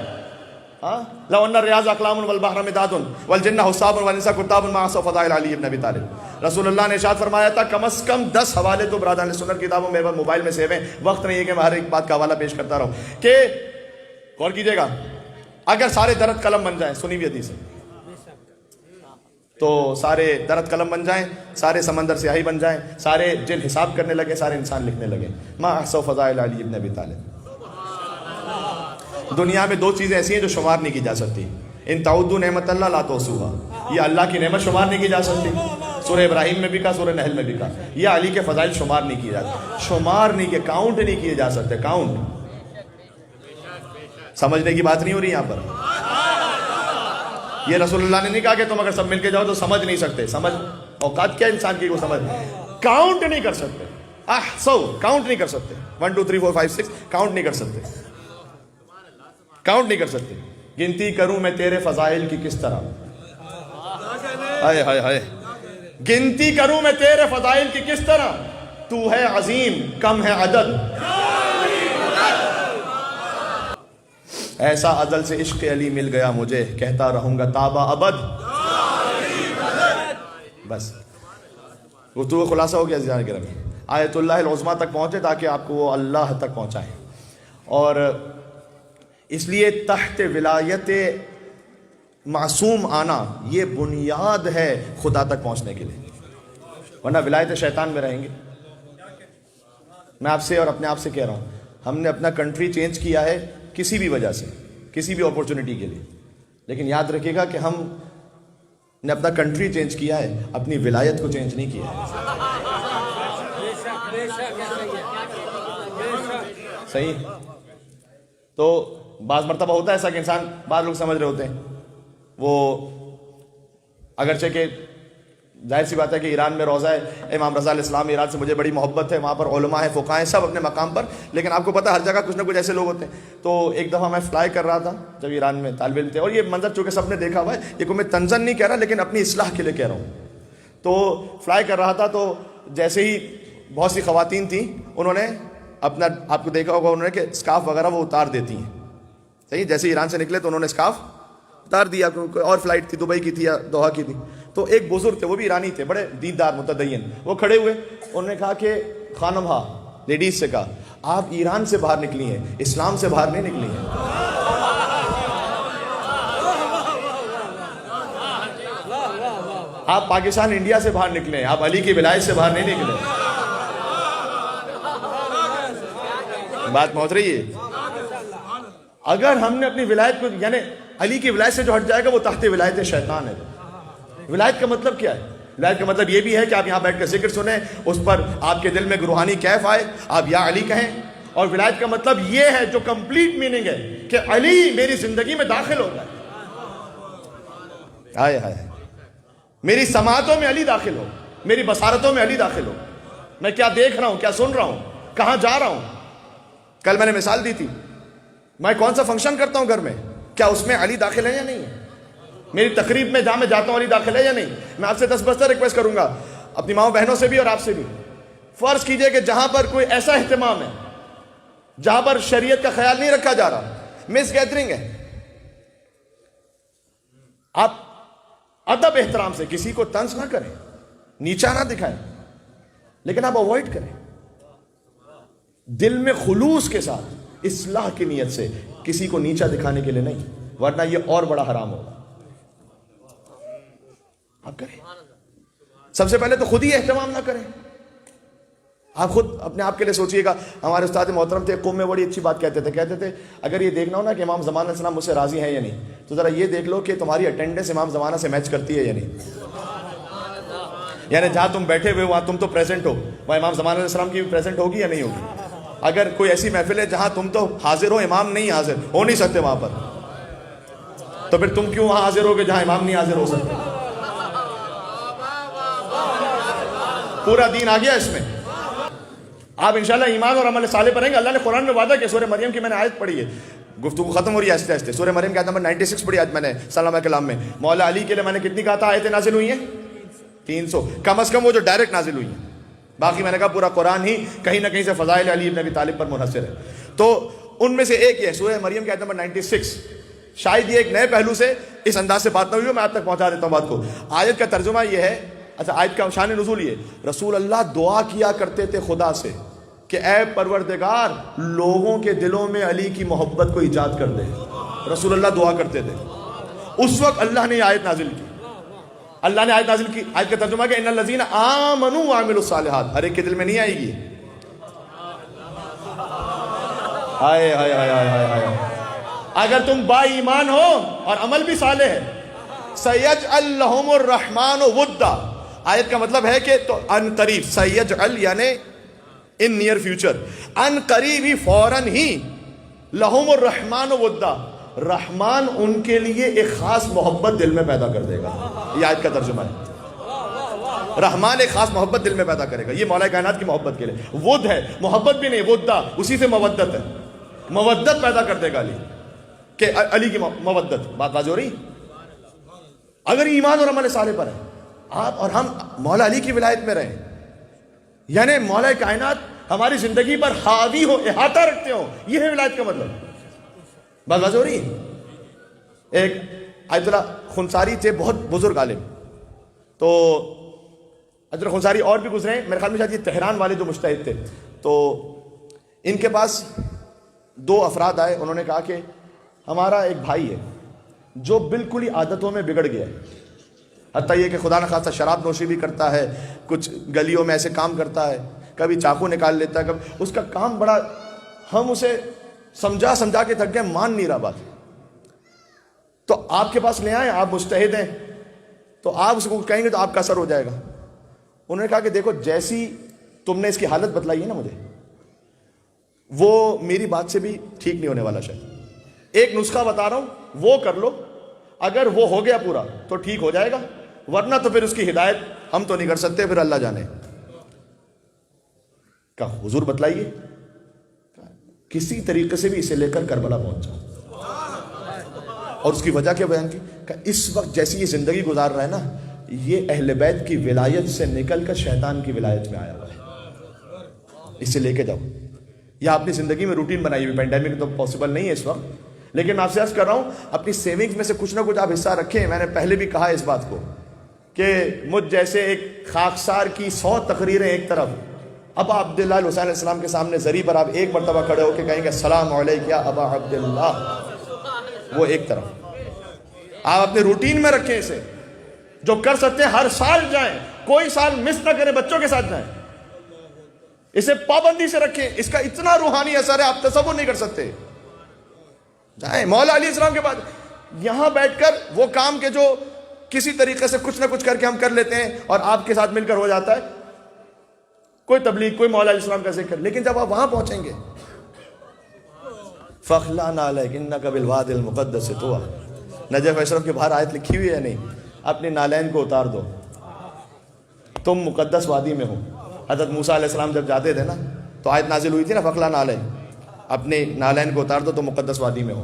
لو ان الریاض اقلام والبحر مداد والجن حساب والنساء کتاب ما احصوا فضائل علی ابن ابی طالب. رسول اللہ نے ارشاد فرمایا تھا کم از کم 10 حوالے تو برادران سنت کتابوں میرے پاس موبائل میں سیو ہیں. وقت نہیں ہے کہ میں ہر ایک بات کا حوالہ پیش کرتا رہوں. کہ غور کیجئے گا، اگر سارے درد قلم بن جائیں، سنی ہوئی حدیث ہے، تو سارے درد قلم بن جائیں، سارے سمندر سیاہی بن جائیں، سارے جن حساب کرنے لگے، سارے انسان لکھنے لگے ما احصوا فضائل علی ابن ابی طالب. دنیا میں 2 چیزیں ایسی ہیں جو شمار نہیں کی جا سکتی. ان تعدوا نعمت اللہ لا تحصوها. یہ اللہ کی نعمت شمار نہیں کی جا سکتی. سورہ ابراہیم میں بھی کہا، سورہ نحل میں بھی کہا. یہ علی کے فضائل شمار نہیں کیے جاتے، شمار نہیں کیے، کاؤنٹ نہیں کیے جا سکتے. کاؤنٹ سمجھنے کی بات نہیں ہو رہی یہاں پر. یہ رسول اللہ نے نہیں کہا کہ تم اگر سب مل کے جاؤ تو سمجھ نہیں سکتے. سمجھ اوقات کیا انسان کی کو سمجھ کاؤنٹ نہیں کر سکتے. کاؤنٹ نہیں کر سکتے. 1 2 3 4 5 6 کاؤنٹ نہیں کر سکتے. کاؤنٹ نہیں کر سکتے. گنتی کروں میں تیرے فضائل کی کس طرح. ہائے ہائے ہائے. گنتی کروں میں تیرے فضائل کی کس طرح، تو ہے عظیم کم ہے عدد. ایسا ازل سے عشق علی مل گیا مجھے، کہتا رہوں گا تابا ابد۔ بس گفتگو خلاصہ ہو گیا عزیزان گرامی، آیت اللہ العظمیٰ تک پہنچے تاکہ آپ کو وہ اللہ تک پہنچائیں، اور اس لیے تحت ولایت معصوم آنا یہ بنیاد ہے خدا تک پہنچنے کے لیے، ورنہ ولایت شیطان میں رہیں گے۔ میں آپ سے اور اپنے آپ سے کہہ رہا ہوں، ہم نے اپنا کنٹری چینج کیا ہے کسی بھی وجہ سے، کسی بھی اپورچونٹی کے لیے، لیکن یاد رکھیے گا کہ ہم نے اپنا کنٹری چینج کیا ہے، اپنی ولایت کو چینج نہیں کیا ہے۔ صحیح؟ تو بعض مرتبہ ہوتا ہے ایسا کہ انسان، بعض لوگ سمجھ رہے ہوتے ہیں، وہ اگرچہ کہ ظاہر سی بات ہے کہ ایران میں روضہ ہے امام رضا علیہ السلام، ایران سے مجھے بڑی محبت ہے، وہاں پر علماء ہیں، فقہاء ہیں، سب اپنے مقام پر، لیکن آپ کو پتہ ہر جگہ کچھ نہ کچھ ایسے لوگ ہوتے ہیں۔ تو ایک دفعہ میں فلائی کر رہا تھا جب ایران میں طالب علم تھے، اور یہ منظر چونکہ سب نے دیکھا ہوا ہے، یہ کوئی میں تنزن نہیں کہہ رہا لیکن اپنی اصلاح کے لیے کہہ رہا ہوں۔ تو فلائی کر رہا تھا، تو جیسے ہی بہت سی خواتین تھیں، انہوں نے اپنا، آپ کو دیکھا ہوگا انہوں نے کہ اسکارف وغیرہ وہ اتار دیتی ہیں، صحیح؟ جیسے ایران سے نکلے تو انہوں نے اسکارف اتار دیا، کوئی اور فلائٹ تھی، دبئی کی تھی یا دوحہ کی تھی، تو ایک بزرگ تھے، وہ بھی ایرانی تھے، بڑے دیندار متدین، وہ کھڑے ہوئے، انہوں نے کہا کہ خانم ہاں، لیڈیز سے کہا، آپ ایران سے باہر نکلی ہیں، اسلام سے باہر نہیں نکلی ہیں۔ آپ پاکستان انڈیا سے باہر نکلے ہیں، آپ علی کی ولایت سے باہر نہیں نکلے۔ بات پہنچ رہی ہے؟ اگر ہم نے اپنی ولایت کو، یعنی علی کی ولایت سے جو ہٹ جائے گا وہ تحت ولایت شیطان ہے۔ ولایت کا مطلب کیا ہے؟ ولایت کا مطلب یہ بھی ہے کہ آپ یہاں بیٹھ کر ذکر سنیں، اس پر آپ کے دل میں روحانی کیف آئے، آپ یا علی کہیں، اور ولایت کا مطلب یہ ہے جو کمپلیٹ میننگ ہے کہ علی میری زندگی میں داخل ہو جائے، ہائے ہائے، میری سماعتوں میں علی داخل ہو، میری بصارتوں میں علی داخل ہو، میں کیا دیکھ رہا ہوں، کیا سن رہا ہوں، کہاں جا رہا ہوں۔ کل میں نے مثال دی تھی، میں کون سا فنکشن کرتا ہوں گھر میں، کیا اس میں علی داخل ہے یا نہیں ہے؟ میری تقریب میں جہاں میں جاتا ہوں علی داخل ہے یا نہیں؟ میں آپ سے دستبستہ ریکویسٹ کروں گا، اپنی ماؤں بہنوں سے بھی اور آپ سے بھی، فرض کیجئے کہ جہاں پر کوئی ایسا اہتمام ہے جہاں پر شریعت کا خیال نہیں رکھا جا رہا، مس گیدرنگ ہے، آپ ادب احترام سے کسی کو طنز نہ کریں، نیچا نہ دکھائیں، لیکن آپ اوائڈ کریں، دل میں خلوص کے ساتھ اصلاح کی نیت سے، کسی کو نیچا دکھانے کے لیے نہیں، ورنہ یہ اور بڑا حرام ہوگا۔ آپ کریں، سب سے پہلے تو خود ہی اہتمام نہ کریں، آپ خود اپنے آپ کے لیے سوچئے گا۔ ہمارے استاد محترم تھے، قوم میں بڑی اچھی بات کہتے تھے اگر یہ دیکھنا ہو نا کہ امام زمان علیہ السلام مجھ سے راضی ہیں یا نہیں، تو ذرا یہ دیکھ لو کہ تمہاری اٹینڈنس امام زمانہ سے میچ کرتی ہے یا نہیں، یعنی جہاں تم بیٹھے ہوئے وہاں تم تو پریزنٹ ہو، وہاں امام زمان علیہ السلام کی بھی پریزنٹ ہوگی یا نہیں ہوگی۔ اگر کوئی ایسی محفل ہے جہاں تم تو حاضر ہو، امام نہیں حاضر ہو نہیں سکتے وہاں پر، تو پھر تم کیوں وہاں حاضر ہوگے جہاں امام نہیں حاضر ہو سکتے؟ پورا دین آ گیا اس میں۔ آپ انشاءاللہ ایمان اور عمل صالح پر رہیں گے۔ اللہ نے قرآن میں وعدہ کیا، سورہ مریم کی میں نے آیت پڑھی ہے، گفتگو ختم ہو رہی ہے آہستہ آہستہ، سورہ مریم کی آیت نمبر 96 پڑھی آج میں نے سلام کلام میں۔ مولا علی کے لیے میں نے کتنی کہا تھا آیتیں نازل ہوئی ہیں؟ 300، کم از کم وہ جو ڈائریکٹ نازل ہوئی ہیں، باقی میں نے کہا پورا قرآن ہی کہیں نہ کہیں سے فضائل علی ابن ابی طالب پر منحصر ہے۔ تو ان میں سے ایک یہ ہے سورہ مریم کی آیت نمبر 96۔ شاید یہ ایک نئے پہلو سے اس انداز سے بات نہ ہوئی ہو، میں آپ تک پہنچا دیتا ہوں بات کو۔ آیت کا ترجمہ یہ ہے، اچھا آیت کا شان نزول یہ، رسول اللہ دعا کیا کرتے تھے خدا سے کہ اے پروردگار لوگوں کے دلوں میں علی کی محبت کو ایجاد کر دے۔ رسول اللہ دعا کرتے تھے، اس وقت اللہ نے یہ آیت نازل کی۔ اللہ نے آیت نازل کی، آیت کا ترجمہ کہ ان الذین آمنوا وعملوا الصالحات، ہر ایک کے دل میں نہیں آئے گی۔ ہائے ہائے ہائے ہائے ہائے، اگر تم با ایمان ہو اور عمل بھی صالح ہے، سیجعل لہم الرحمن ودا، آیت کا مطلب ہے کہ تو ان قریب، سیجعل یعنی ان نیئر فیوچر، ان قریب ہی فوراً ہی، لہم الرحمن ودا، رحمان ان کے لیے ایک خاص محبت دل میں پیدا کر دے گا۔ یہ آیت کا ترجمہ ہے، رحمان ایک خاص محبت دل میں پیدا کرے گا، یہ مولا کائنات کی محبت کے لیے۔ ود ہے، محبت بھی نہیں، ودا اسی سے مودت ہے، مودت پیدا کر دے گا علی، کہ علی کی مودت۔ بات واضح ہو رہی؟ اگر ایمان اور عمل صالح پر ہے، آپ اور ہم مولا علی کی ولایت میں رہیں، یعنی مولا کائنات ہماری زندگی پر حاوی ہو، احاطہ رکھتے ہو، یہ ہے ولایت کا مطلب۔ بات بات ہو رہی ہے. ایک آیت اللہ خنساری تھے، بہت بزرگ عالم. تو آیت اللہ خنساری اور بھی گزرے ہیں، میرے خیال میں شاید یہ تہران والے جو مجتہد تھے. تو ان کے پاس 2 افراد آئے، انہوں نے کہا کہ ہمارا ایک بھائی ہے جو بالکل ہی عادتوں میں بگڑ گیا ہے، حتیٰ یہ کہ خدا نخواستہ شراب نوشی بھی کرتا ہے، کچھ گلیوں میں ایسے کام کرتا ہے، کبھی چاقو نکال لیتا ہے، کبھی اس کا کام بڑا، ہم اسے سمجھا کے تھک گئے، مان نہیں رہا بات. تو آپ کے پاس لے آئے، آپ مجتہد ہیں، تو آپ اس کو کہیں گے تو آپ کا اثر ہو جائے گا. انہوں نے کہا کہ دیکھو جیسی تم نے اس کی حالت بتلائی ہے نا مجھے، وہ میری بات سے بھی ٹھیک نہیں ہونے والا. شاید ایک نسخہ بتا رہا ہوں، وہ کر لو، اگر وہ ہو گیا پورا تو ٹھیک ہو جائے گا، ورنہ تو پھر اس کی ہدایت ہم تو نہیں کر سکتے، پھر اللہ جانے. کہا حضور بتلائیے. کسی طریقے سے بھی اسے لے کر کربلا پہنچ جاؤ. اور اس کی وجہ کیا بیان کی؟ کہ اس وقت جیسی یہ زندگی گزار رہا ہے نا، یہ اہل بیت کی ولایت سے نکل کر شیطان کی ولایت میں آیا ہوا ہے، اسے لے کے جاؤ. یا اپنی زندگی میں روٹین بنائی ہوئی، پینڈیمک تو پاسبل نہیں ہے اس وقت، لیکن میں آپ سے عرض کر رہا ہوں اپنی سیونگز میں سے کچھ نہ کچھ آپ حصہ رکھیں. میں نے پہلے بھی کہا اس بات کو کہ مجھ جیسے ایک خاکسار کی 100 تقریریں ایک طرف، ابا عبداللہ حسین علیہ السلام کے سامنے زری پر آپ ایک مرتبہ کھڑے ہو کے کہیں گے السلام علیک یا ابا عبداللہ، وہ ایک طرف. آپ اپنے روٹین میں رکھیں اسے، جو کر سکتے ہیں ہر سال جائیں، کوئی سال مس نہ کریں، بچوں کے ساتھ جائیں، اسے پابندی سے رکھیں. اس کا اتنا روحانی اثر ہے آپ تصور نہیں کر سکتے. جائیں مولا علیہ السلام کے بعد یہاں بیٹھ کر وہ کام کے جو کسی طریقے سے کچھ نہ کچھ کر کے ہم کر لیتے ہیں اور آپ کے ساتھ مل کر ہو جاتا ہے، کوئی تبلیغ، کوئی مولا علیہ السلام کا ذکر، لیکن جب آپ وہاں پہنچیں گے فَخْلَعْنَ عَلَيْكَ إِنَّكَ بِالْوَادِ الْمُقَدَّسِ طُوًى، نجف اشرف کے باہر آیت لکھی ہوئی ہے نہیں، اپنے نالین کو اتار دو، تم مقدس وادی میں ہو. حضرت موسیٰ علیہ السلام جب جاتے تھے نا تو آیت نازل ہوئی تھی نا فَخْلَعْنَ عَلَيْكَ، اپنے نالین کو اتار دو تو مقدس وادی میں ہو.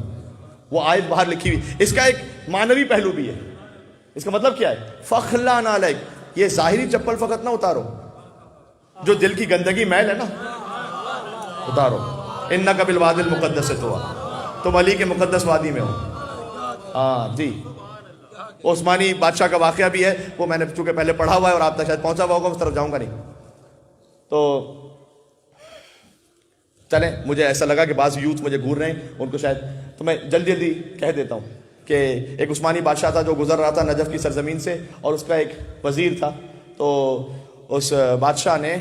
وہ آیت باہر لکھی ہوئی. اس کا ایک معنوی پہلو بھی ہے. اس کا مطلب کیا ہے؟ فَخْلَعْنَ عَلَيْكَ، یہ ظاہری چپل فقط نہ اتارو، جو دل کی گندگی میل ہے نا اتارو. اِنَّكَ بِالْوَادِ الْمُقَدَّسِ طُوًى، تم علی کے مقدس وادی میں ہو. ہاں جی، عثمانی بادشاہ کا واقعہ بھی ہے، وہ میں نے چونکہ پہلے پڑھا ہوا ہے اور آپ تک شاید پہنچا ہوا ہوگا، اس طرف جاؤں گا نہیں. تو چلیں، مجھے ایسا لگا کہ بعض یوتھ مجھے گھور رہے ہیں، ان کو شاید، تو میں جلدی جلدی کہہ دیتا ہوں کہ ایک عثمانی بادشاہ تھا جو گزر رہا تھا نجف کی سرزمین سے، اور اس کا ایک وزیر تھا. تو اس بادشاہ نے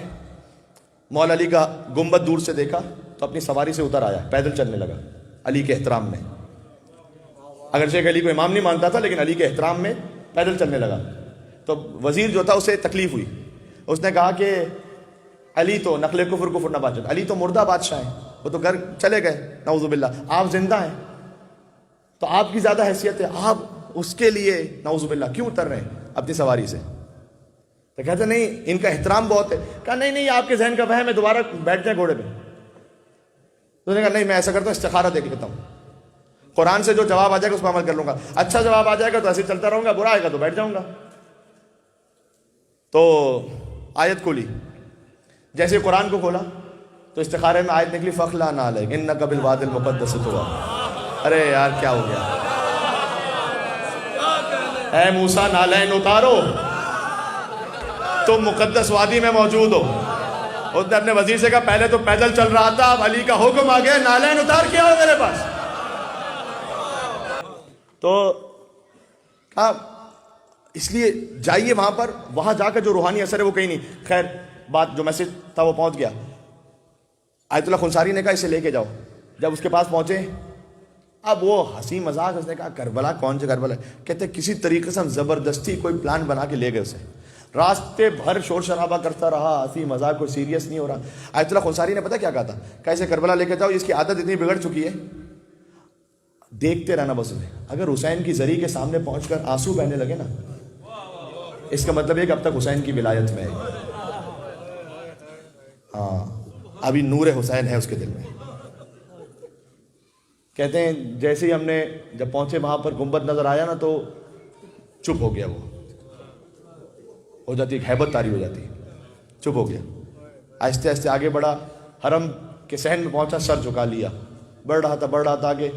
مولا علی کا گنبد دور سے دیکھا تو اپنی سواری سے اتر آیا، پیدل چلنے لگا علی کے احترام میں. اگرچہ علی کو امام نہیں مانتا تھا لیکن علی کے احترام میں پیدل چلنے لگا. تو وزیر جو تھا اسے تکلیف ہوئی، اس نے کہا کہ علی تو نقل کفر کفر نہ بادشاہ، علی تو مردہ بادشاہ ہیں، وہ تو گھر چلے گئے نعوذ باللہ، آپ زندہ ہیں تو آپ کی زیادہ حیثیت ہے، آپ اس کے لیے نعوذ باللہ کیوں اتر رہے ہیں اپنی سواری سے؟ تو کہتے نہیں ان کا احترام بہت ہے. کہا نہیں نہیں، آپ کے ذہن کا وہم ہے، دوبارہ بیٹھ جائیں گھوڑے پہ. تو نے کہا نہیں، میں ایسا کرتا ہوں، استخارہ دیکھ لیتا ہوں، قرآن سے جو جواب آ جائے گا اس پر عمل کر لوں گا، اچھا جواب آ جائے گا تو ایسے چلتا رہوں گا، برا آئے گا تو بیٹھ جاؤں گا. تو آیت کھولی، جیسے قرآن کو کھولا تو استخارے میں آیت نکلی فَخْلَعْنَ عَلَيْكَ إِنَّكَ بِالْوَادِ الْمُقَدَّسِ طُوًى. ارے یار کیا ہو گیا؟ اے موسیٰ نالین اتارو، تم مقدس وادی میں موجود ہو. اس نے اپنے وزیر سے کہا پہلے تو پیدل چل رہا تھا، اب علی کا حکم آ گیا، نالین اتار کے آؤ میرے پاس. تو کہا اس لیے جائیے وہاں پر، وہاں جا کر جو روحانی اثر ہے وہ کہیں نہیں. خیر بات جو میسج تھا وہ پہنچ گیا. آیت اللہ خنساری نے کہا اسے لے کے جاؤ. جب اس کے پاس پہنچے، اب وہ ہنسی مذاق، اس نے کہا کربلا کون سے کربلا؟ کہتے کسی طریقے سے ہم زبردستی کوئی پلان بنا کے لے گئے اسے. راستے بھر شور شرابہ کرتا رہا، ہنسی مذاق، کوئی سیریس نہیں ہو رہا. آیت اللہ خنساری نے پتہ کیا کہا تھا؟ کہ اسے کربلا لے کے جاؤ، اس کی عادت اتنی بگڑ چکی ہے، دیکھتے رہنا بس انہیں. اگر حسین کی زری کے سامنے پہنچ کر آنسو بہنے لگے نا، اس کا مطلب ہے کہ اب تک حسین کی ولایت میں ہے. ہاں، ابھی نور حسین ہے اس کے دل میں. کہتے ہیں جیسے ہی ہم نے جب پہنچے وہاں پر گنبد نظر آیا نا تو چپ ہو گیا. وہ ہو جاتی ہے ہیبت طاری ہو جاتی ہے، چپ ہو گیا. آہستہ آہستہ آگے بڑھا، حرم کے صحن میں پہنچا، سر جھکا لیا، بڑھ رہا تھا آگے.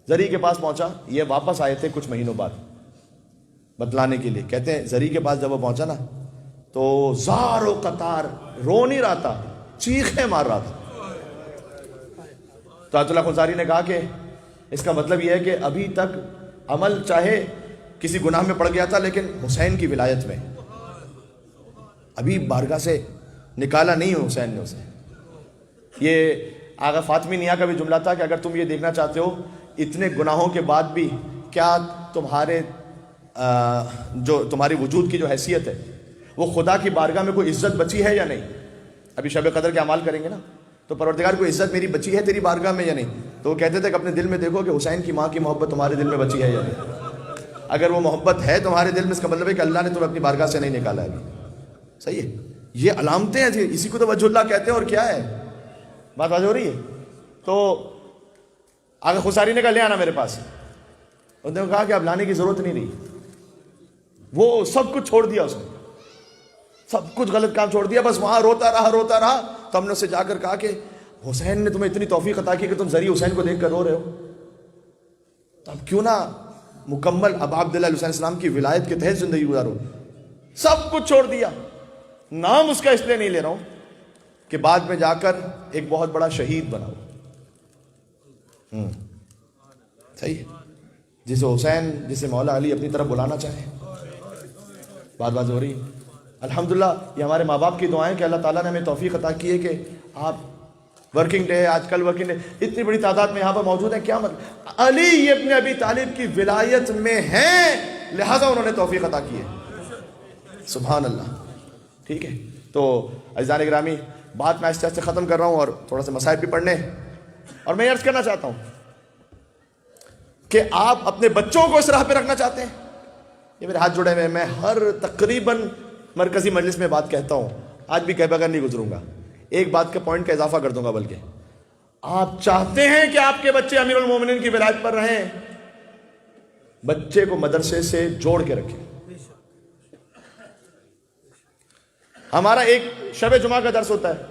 زری کے پاس پہنچا, یہ واپس آئے تھے کچھ مہینوں بعد بتلانے کے لیے. کہتے ہیں زری کے پاس جب وہ پہنچا نا تو زار و قطار رو نہیں رہا تھا, چیخیں مار رہا تھا. تو آیت اللہ خنساری نے کہا کہ اس کا مطلب یہ ہے کہ ابھی تک عمل چاہے کسی گناہ میں پڑ گیا تھا لیکن حسین کی ولایت میں ابھی بارگاہ سے نکالا نہیں ہو حسین نے اسے. یہ آغا فاطمی نیا کا بھی جملہ تھا کہ اگر تم یہ دیکھنا چاہتے ہو اتنے گناہوں کے بعد بھی کیا تمہارے جو تمہاری وجود کی جو حیثیت ہے وہ خدا کی بارگاہ میں کوئی عزت بچی ہے یا نہیں. ابھی شب قدر کے اعمال کریں گے نا تو پروردگار کوئی عزت میری بچی ہے تیری بارگاہ میں یا نہیں. تو وہ کہتے تھے کہ اپنے دل میں دیکھو کہ حسین کی ماں کی محبت تمہارے دل میں بچی ہے یا نہیں. اگر وہ محبت ہے تمہارے دل میں اس کا مطلب ہے کہ اللہ نے تمہیں اپنی بارگاہ سے نہیں نکالا ابھی. صحیح ہے, یہ علامتیں ہیں, اسی کو تو وجہ اللہ کہتے ہیں. اور کیا ہے بات واضح ہو رہی ہے. تو آگے خساری نے کہا لے آنا میرے پاس. انہوں نے کہا کہ اب لانے کی ضرورت نہیں رہی, وہ سب کچھ چھوڑ دیا, اس نے سب کچھ غلط کام چھوڑ دیا, بس وہاں روتا رہا. تو ہم نے اسے جا کر کہا کہ حسین نے تمہیں اتنی توفیق عطا کی کہ تم ذریعہ حسین کو دیکھ کر رو رہے ہو, تو اب کیوں نہ مکمل اب عبداللہ علیہ السلام کی ولایت کے تحت زندگی گزارو. سب کچھ چھوڑ دیا. نام اس کا اس لیے نہیں لے رہا ہوں کہ بعد میں جا کر ایک بہت بڑا شہید بنا ہو. صحیح ہے, جسے حسین جسے مولا علی اپنی طرف بلانا چاہے. بات ہو رہی ہے. الحمدللہ یہ ہمارے ماں باپ کی دعائیں کہ اللہ تعالیٰ نے ہمیں توفیق عطا کی ہے کہ آپ ورکنگ ڈے, آج کل ورکنگ ڈے, اتنی بڑی تعداد میں یہاں پر موجود ہیں. کیا مطلب علی ابن ابی طالب کی ولایت میں ہیں, لہذا انہوں نے توفیق عطا کی ہے. سبحان اللہ. ٹھیک ہے, تو عزیزان گرامی بات میں آہستہ آہستہ ختم کر رہا ہوں اور تھوڑا سا مسائل بھی پڑھنے, اور میں یہ عرض کرنا چاہتا ہوں کہ آپ اپنے بچوں کو اس راہ پہ رکھنا چاہتے ہیں. یہ میرے ہاتھ جڑے ہوئے ہیں, میں ہر تقریباً مرکزی مجلس میں بات کہتا ہوں, آج بھی کہہ بغیر نہیں گزروں گا. ایک بات کے پوائنٹ کا اضافہ کر دوں گا, بلکہ آپ چاہتے ہیں کہ آپ کے بچے امیر المومنین کی ولایت پر رہیں, بچے کو مدرسے سے جوڑ کے رکھیں. ہمارا ایک شب جمعہ کا درس ہوتا ہے,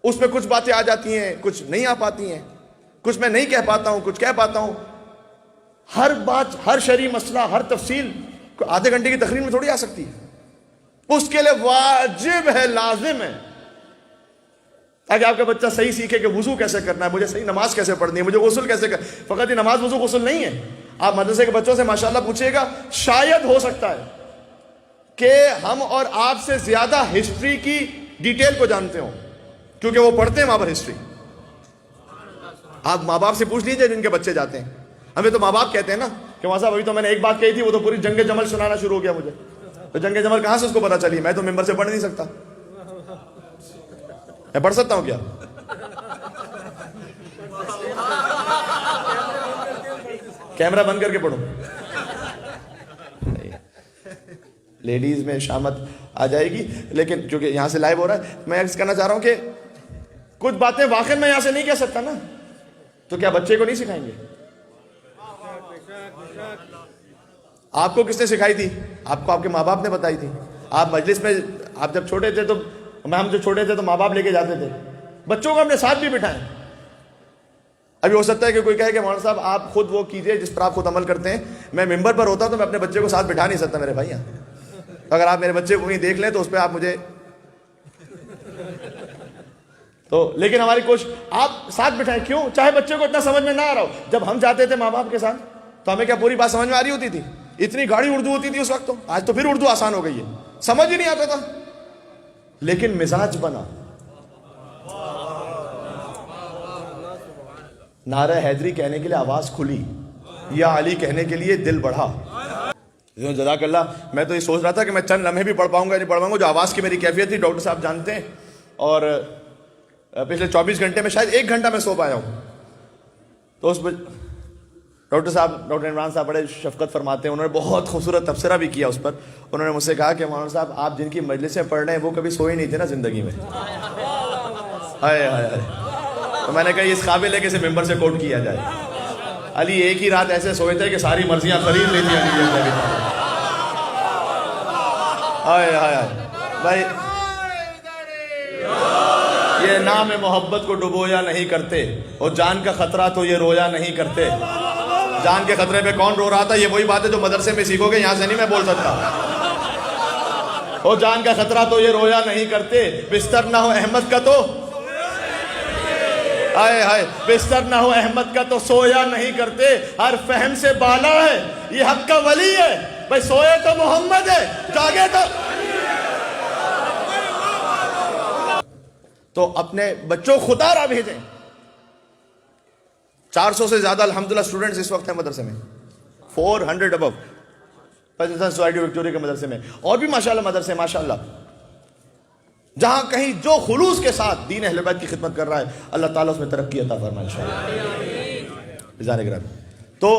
اس میں کچھ باتیں آ جاتی ہیں, کچھ نہیں آ پاتی ہیں, کچھ میں نہیں کہہ پاتا ہوں, کچھ کہہ پاتا ہوں. ہر بات, ہر شرعی مسئلہ, ہر تفصیل آدھے گھنٹے کی تقریر میں تھوڑی آ سکتی ہے. اس کے لیے واجب ہے, لازم ہے, تاکہ آپ کا بچہ صحیح سیکھے کہ وضو کیسے کرنا ہے, مجھے صحیح نماز کیسے پڑھنی ہے, مجھے غسل کیسے کرنا. فقط یہ نماز وضو غسل نہیں ہے. آپ مدرسے کے بچوں سے ماشاءاللہ پوچھئے گا, شاید ہو سکتا ہے کہ ہم اور آپ سے زیادہ ہسٹری کی ڈیٹیل کو جانتے ہوں, کیونکہ وہ پڑھتے ہیں وہاں پر ہسٹری. آپ ماں باپ سے پوچھ لیجئے جن کے بچے جاتے ہیں. ہمیں تو ماں باپ کہتے ہیں نا کہ وہاں صاحب ابھی تو میں نے ایک بات کہی تھی, وہ تو پوری جنگ جمل سنانا شروع ہو گیا مجھے. تو جنگ جمل کہاں سے اس کو پتا چلی؟ میں تو ممبر سے پڑھ نہیں سکتا. میں پڑھ سکتا ہوں کیا؟ کیمرہ بند کر کے پڑھوں. لیڈیز میں شامت آ جائے گی, لیکن کیونکہ یہاں سے لائیو ہو رہا ہے, میں عرض کرنا چاہ رہا ہوں کہ کچھ باتیں واقعی میں یہاں سے نہیں کہہ سکتا نا, تو کیا بچے کو نہیں سکھائیں گے؟ آپ کو کس نے سکھائی تھی؟ آپ کو آپ کے ماں باپ نے بتائی تھی. آپ مجلس میں, آپ جب چھوٹے تھے تو ہم جو چھوٹے تھے تو ماں باپ لے کے جاتے تھے, بچوں کو اپنے ساتھ بھی بٹھائیں. ابھی ہو سکتا ہے کہ کوئی کہے کہ مولانا صاحب آپ خود وہ کیجئے جس پر آپ خود عمل کرتے ہیں. میں ممبر پر ہوتا تو میں اپنے بچے کو ساتھ بٹھا نہیں سکتا میرے بھائی. اگر آپ میرے بچے کو کہیں دیکھ لیں تو اس پہ آپ مجھے تو, لیکن ہماری کوشش آپ ساتھ بٹھائیں. کیوں؟ چاہے بچے کو اتنا سمجھ میں نہ آ رہا ہو. جب ہم جاتے تھے ماں باپ کے ساتھ تو ہمیں کیا پوری بات سمجھ میں آ رہی ہوتی تھی؟ اتنی گاڑی اردو ہوتی تھی اس وقت. تو آج تو پھر اردو آسان ہو گئی ہے, سمجھ ہی نہیں آتا تھا, لیکن مزاج بنا. نعرہ حیدری کہنے کے لیے آواز کھلی, یا علی کہنے کے لیے دل بڑھا. جزاک اللہ. میں تو یہ سوچ رہا تھا کہ میں چند لمحے بھی پڑھ پاؤں گا نہیں پڑھ پاؤں گا. جو آواز کی میری کیفیت تھی ڈاکٹر صاحب جانتے ہیں, اور پچھلے 24 گھنٹے میں شاید 1 گھنٹہ میں سو پایا ہوں. تو اس ڈاکٹر صاحب, ڈاکٹر عمران صاحب بڑے شفقت فرماتے ہیں, انہوں نے بہت خوبصورت تبصرہ بھی کیا اس پر. انہوں نے مجھ سے کہا کہ مولانا صاحب آپ جن کی مجلسیں پڑھ رہے ہیں وہ کبھی سوئے نہیں تھے نا زندگی میں. ہائے ہائے ہائے. تو میں نے کہا اس قابل ہے کہ اسے ممبر سے کوٹ کیا جائے. علی ایک ہی رات ایسے سوئے تھے کہ ساری مرضیاں خرید لی تھی علی. ہائے ہائے بھائی, یہ نام محبت کو ڈبویا نہیں کرتے, اور جان کا خطرہ تو یہ رویا نہیں کرتے. جان کے خطرے پہ کون رو رہا تھا؟ یہ وہی بات ہے جو مدرسے میں سیکھو گے، یہاں سے نہیں میں بول سکتا. اور جان کا خطرہ تو یہ رویا نہیں کرتے، بستر نہ ہو احمد کا تو آئے ہائے، بستر نہ ہو احمد کا تو سویا نہیں کرتے. ہر فہم سے بالا ہے، یہ حق کا ولی ہے. بھائی سوئے تو محمد ہے، جاگے تو اپنے بچوں خدا را بھیجیں. 400 سے زیادہ الحمدللہ اسٹوڈنٹس اس وقت ہیں مدرسے میں، 400 ابو پاکستان سوسائٹی وکٹوریہ کے مدرسے میں، اور بھی ماشاءاللہ مدرسے ماشاءاللہ جہاں کہیں جو خلوص کے ساتھ دین اہل بیت کی خدمت کر رہا ہے، اللہ تعالیٰ اس میں ترقی عطا فرمائے انشاءاللہ. تو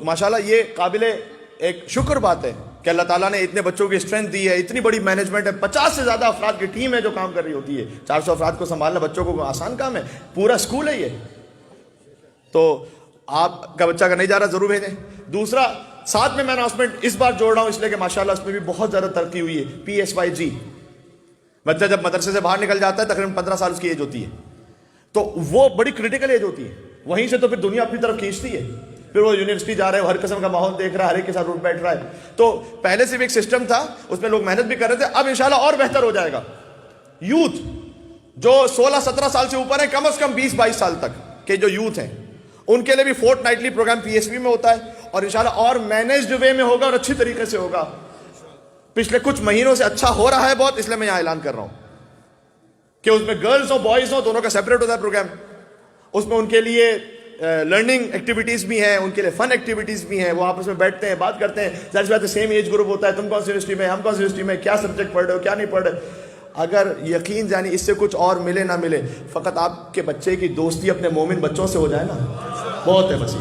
ماشاءاللہ یہ قابل ایک شکر بات ہے کہ اللہ تعالیٰ نے اتنے بچوں کی اسٹرینتھ دی ہے، اتنی بڑی مینجمنٹ ہے، 50 سے زیادہ افراد کی ٹیم ہے جو کام کر رہی ہوتی ہے. 400 افراد کو سنبھالنا بچوں کو آسان کام ہے، پورا اسکول ہے یہ. تو آپ کا بچہ اگر نہیں جا رہا ضرور بھیجیں. دوسرا ساتھ میں اناؤنسمنٹ اس بار جوڑ رہا ہوں اس لیے کہ ماشاءاللہ اس میں بھی بہت زیادہ ترقی ہوئی ہے. PSYG بچہ جب مدرسے سے باہر نکل جاتا ہے تقریباً 15 سال اس کی ایج ہوتی ہے، تو وہ بڑی کریٹیکل ایج ہوتی ہے. وہیں سے تو پھر دنیا اپنی طرف کھینچتی ہے. پھر وہ یونیورسٹی جا رہا ہے، ہر قسم کا ماحول دیکھ رہا ہے، ہر ایک کے ساتھ اٹھ بیٹھ رہا ہے. تو پہلے سے بھی ایک سسٹم تھا، اس میں لوگ محنت بھی کر رہے تھے. اب انشاءاللہ اور بہتر ہو جائے گا. یوتھ جو 16-17 سال سے اوپر ہیں، کم از کم 20-22 سال تک کے جو یوتھ ہیں، ان کے لیے بھی فورٹ نائٹلی پروگرام PSP میں ہوتا ہے، اور انشاءاللہ اور مینیجڈ وے میں ہوگا اور اچھی طریقے سے ہوگا. پچھلے کچھ مہینوں سے اچھا ہو رہا ہے بہت، اس لیے میں یہاں اعلان کر رہا ہوں کہ اس میں گرلز ہو بوائز ہو دونوں کا سیپریٹ ہوتا ہے پروگرام. اس میں ان کے لیے لرننگ ایکٹیویٹیز بھی ہیں، ان کے لیے فن ایکٹیویٹیز بھی ہیں. وہ آپس میں بیٹھتے ہیں، بات کرتے ہیں. ظاہر سی بات ہے سیم ایج گروپ ہوتا ہے، تم کون سی یونیورسٹی میں، ہم کون سی یونیورسٹی میں، کیا سبجیکٹ پڑھ رہے ہو، کیا نہیں پڑھ رہے. اگر یقین جانی اس سے کچھ اور ملے نہ ملے، فقط آپ کے بچے کی دوستی اپنے مومن بچوں سے ہو جائے نا، بہت ہے بس.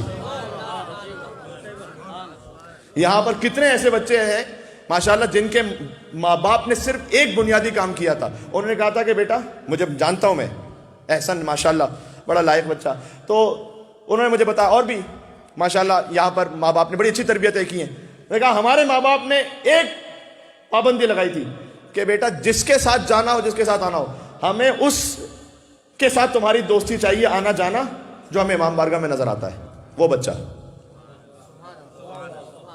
یہاں پر کتنے ایسے بچے ہیں ماشاءاللہ جن کے ماں باپ نے صرف ایک بنیادی کام کیا تھا. انہوں نے کہا تھا کہ بیٹا، مجھے جانتا ہوں میں احسن ماشاءاللہ بڑا لائق بچہ، تو انہوں نے مجھے بتایا، اور بھی ماشاءاللہ یہاں پر ماں باپ نے بڑی اچھی تربیتیں کی ہیں. میں نے کہا ہمارے ماں باپ نے ایک پابندی لگائی تھی کہ بیٹا جس کے ساتھ جانا ہو، جس کے ساتھ آنا ہو، ہمیں اس کے ساتھ تمہاری دوستی چاہیے، آنا جانا جو ہمیں امام بارگاہ میں نظر آتا ہے. وہ بچہ